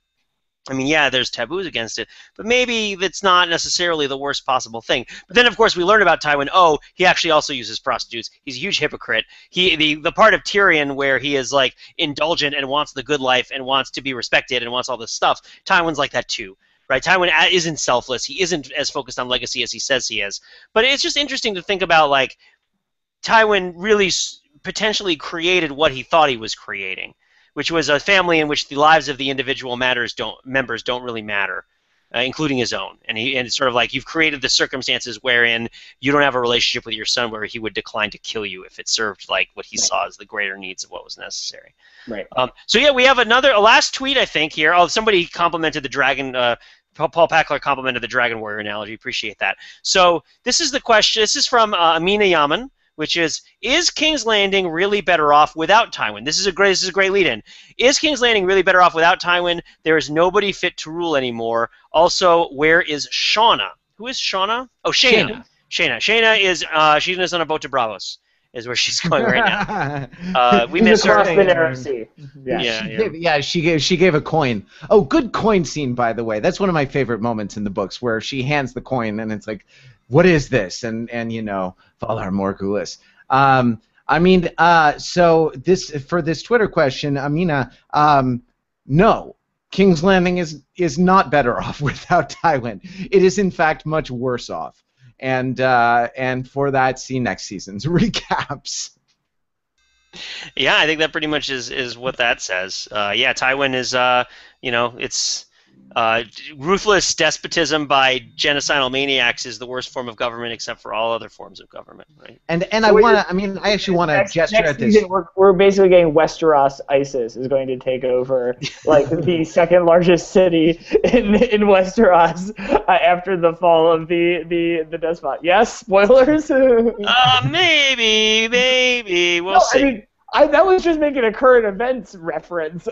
I mean, yeah, there's taboos against it, but maybe that's not necessarily the worst possible thing. But then, of course, we learn about Tywin. Oh, he actually also uses prostitutes. He's a huge hypocrite. The part of Tyrion where he is like indulgent and wants the good life and wants to be respected and wants all this stuff, Tywin's like that too, right? Tywin isn't selfless. He isn't as focused on legacy as he says he is. But it's just interesting to think about, like, Tywin really potentially created what he thought he was creating, which was a family in which the lives of the individual members don't really matter. including his own. And it's sort of like you've created the circumstances wherein you don't have a relationship with your son where he would decline to kill you if it served like what he saw as the greater needs of what was necessary. Right. So yeah, we have a last tweet I think here. Oh, somebody complimented the dragon. Paul Packler complimented the Dragon Warrior analogy. Appreciate that. So this is the question. This is from Amina Yaman, which is King's Landing really better off without Tywin? This is a great lead-in. Is King's Landing really better off without Tywin? There is nobody fit to rule anymore. Also, where is Shauna? Who is Shauna? Oh, Shayna. Shayna is she's on a boat to Bravos. Is where she's going right now. We miss her. Across the narrow sea. Yeah, she gave a coin. Oh, good coin scene, by the way. That's one of my favorite moments in the books, where she hands the coin and it's like, what is this? And you know, Valar Morghulis. So this Twitter question, Amina, no, King's Landing is not better off without Tywin. It is in fact much worse off. And for that, see next season's recaps. Yeah, I think that pretty much is what that says. Yeah, Tywin is it's ruthless despotism by genocidal maniacs is the worst form of government except for all other forms of government, right? And so I actually want to gesture at this. Season, we're basically getting Westeros ISIS is going to take over like the second largest city in Westeros after the fall of the despot. Yes, spoilers. Maybe we'll see. I mean, that was just making a current events reference.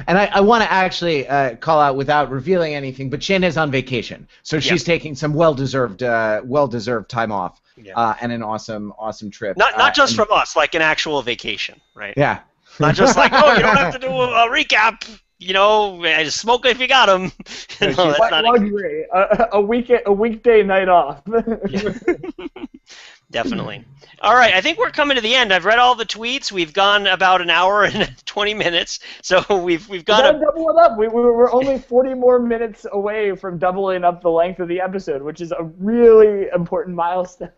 And I want to actually call out without revealing anything, but Shayna's on vacation, so she's taking some well-deserved time off, and an awesome trip. Not just from us, like an actual vacation, right? Yeah. Not just like, oh, you don't have to do a recap. You know, just smoke if you got them. No, that's not luxury. A weekday night off. Definitely. All right, I think we're coming to the end. I've read all the tweets. We've gone about an hour and 20 minutes, so we've got to double it up. We're only 40 more minutes away from doubling up the length of the episode, which is a really important milestone.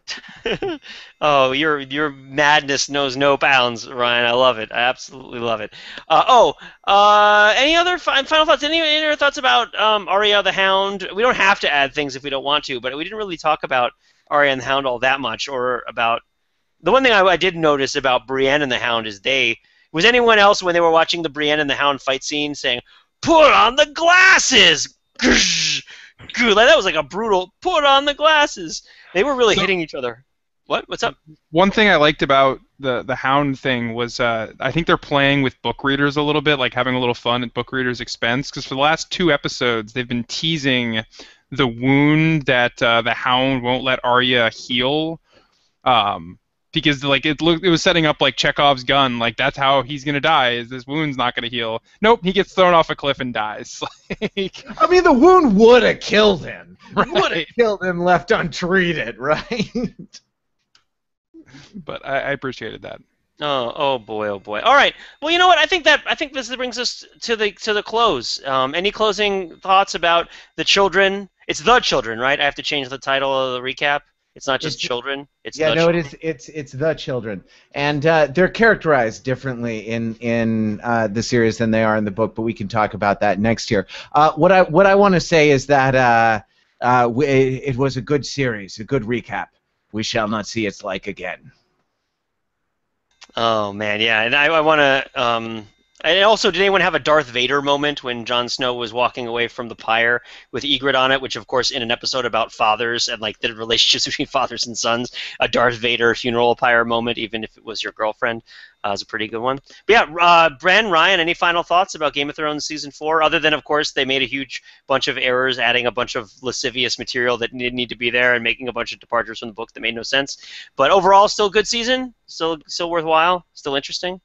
Oh, your madness knows no bounds, Ryan. I love it. I absolutely love it. Any other final thoughts? Any other thoughts about Arya the Hound? We don't have to add things if we don't want to, but we didn't really talk about Arya and the Hound all that much, or about the one thing I did notice about Brienne and the Hound is was anyone else when they were watching the Brienne and the Hound fight scene saying, "Put on the glasses"? Like, that was like a brutal "put on the glasses." They were really hitting each other. What's up? One thing I liked about the Hound thing was I think they're playing with book readers a little bit, like having a little fun at book readers' expense, because for the last 2 episodes they've been teasing the wound that the Hound won't let Arya heal, because like it was setting up like Chekhov's gun, like that's how he's gonna die. Is this wound's not gonna heal? Nope, he gets thrown off a cliff and dies. I mean, the wound would have killed him. Right. Would have killed him left untreated, right? But I appreciated that. Oh boy. All right. Well, you know what? I think this brings us to the close. Any closing thoughts about the children? It's the children, right? I have to change the title of the recap. It's not just children. It's children. It's the children, and they're characterized differently in the series than they are in the book. But we can talk about that next year. What I want to say is that it was a good series, a good recap. We shall not see its like again. Oh man, yeah, and I want to. And also, did anyone have a Darth Vader moment when Jon Snow was walking away from the pyre with Ygritte on it? Which, of course, in an episode about fathers and like the relationships between fathers and sons, a Darth Vader funeral pyre moment, even if it was your girlfriend, is a pretty good one. But yeah, Bren, Ryan, any final thoughts about Game of Thrones season 4? Other than, of course, they made a huge bunch of errors, adding a bunch of lascivious material that didn't need to be there, and making a bunch of departures from the book that made no sense. But overall, still good season, still worthwhile, still interesting.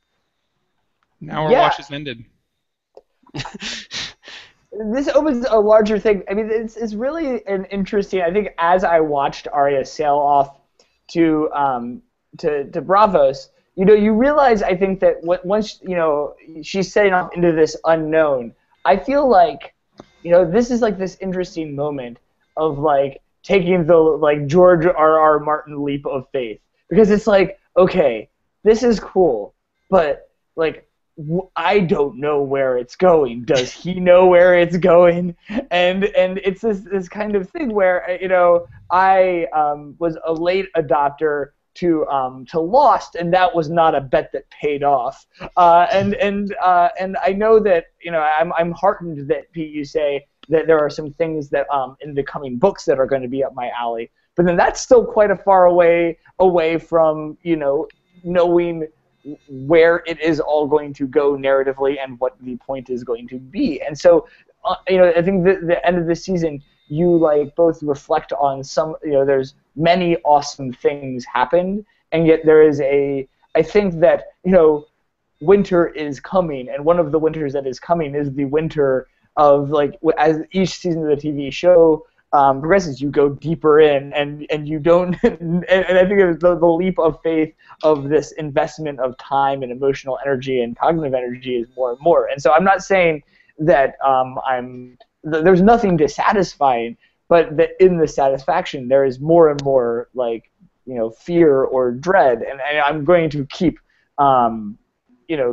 Now our watch has ended. This opens a larger thing. I mean, it's really an interesting. I think as I watched Arya sail off to Bravos, you realize, I think, that once she's setting off into this unknown, I feel like this is like this interesting moment of like taking the like George R.R. Martin leap of faith, because it's like, okay, this is cool, but like, I don't know where it's going. Does he know where it's going? And it's this kind of thing where I was a late adopter to Lost, and that was not a bet that paid off. And I know that I'm heartened that, Pete, you say that there are some things that in the coming books that are going to be up my alley. But then that's still quite a far away from knowing where it is all going to go narratively and what the point is going to be. And so, I think the end of the season, you both reflect on some, there's many awesome things happened, and yet there is I think that, winter is coming, and one of the winters that is coming is the winter of, as each season of the TV show progresses, you go deeper in, and you don't, and I think it was the leap of faith of this investment of time and emotional energy and cognitive energy is more and more. And so I'm not saying that there's nothing dissatisfying, but that in the satisfaction there is more and more fear or dread, and I'm going to keep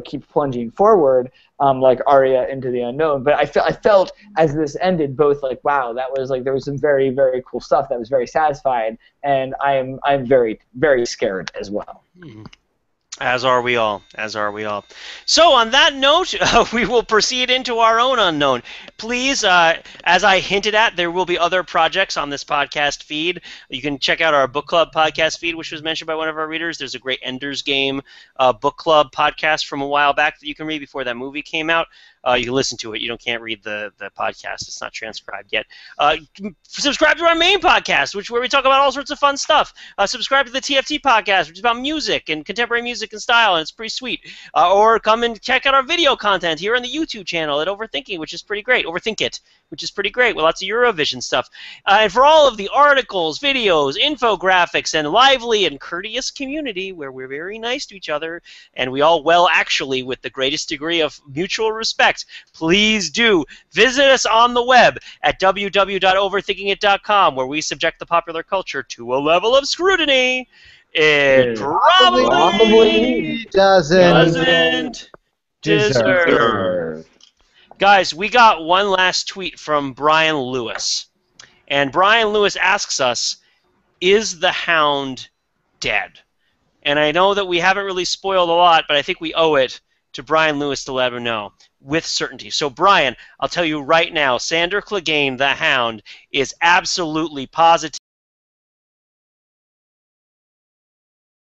keep plunging forward, like Arya into the unknown. But I felt as this ended, both wow, that was there was some very, very cool stuff that was very satisfying, and I'm very, very scared as well. As are we all. As are we all. So on that note, we will proceed into our own unknown. Please, as I hinted at, there will be other projects on this podcast feed. You can check out our book club podcast feed, which was mentioned by one of our readers. There's a great Ender's Game book club podcast from a while back that you can read before that movie came out. You can listen to it. You can't read the podcast. It's not transcribed yet. Subscribe to our main podcast, where we talk about all sorts of fun stuff. Subscribe to the TFT podcast, which is about music and contemporary music and style, and it's pretty sweet. Or come and check out our video content here on the YouTube channel at Overthinking, which is pretty great. Overthink It, which is pretty great with lots of Eurovision stuff. And for all of the articles, videos, infographics, and lively and courteous community where we're very nice to each other, and we all actually with the greatest degree of mutual respect, please do visit us on the web at www.overthinkingit.com, where we subject the popular culture to a level of scrutiny it probably doesn't deserve. Guys, we got one last tweet from Brian Lewis. And Brian Lewis asks us, is the Hound dead? And I know that we haven't really spoiled a lot, but I think we owe it to Brian Lewis to let him know with certainty. So, Brian, I'll tell you right now, Sandor Clegane, the Hound, is absolutely positive.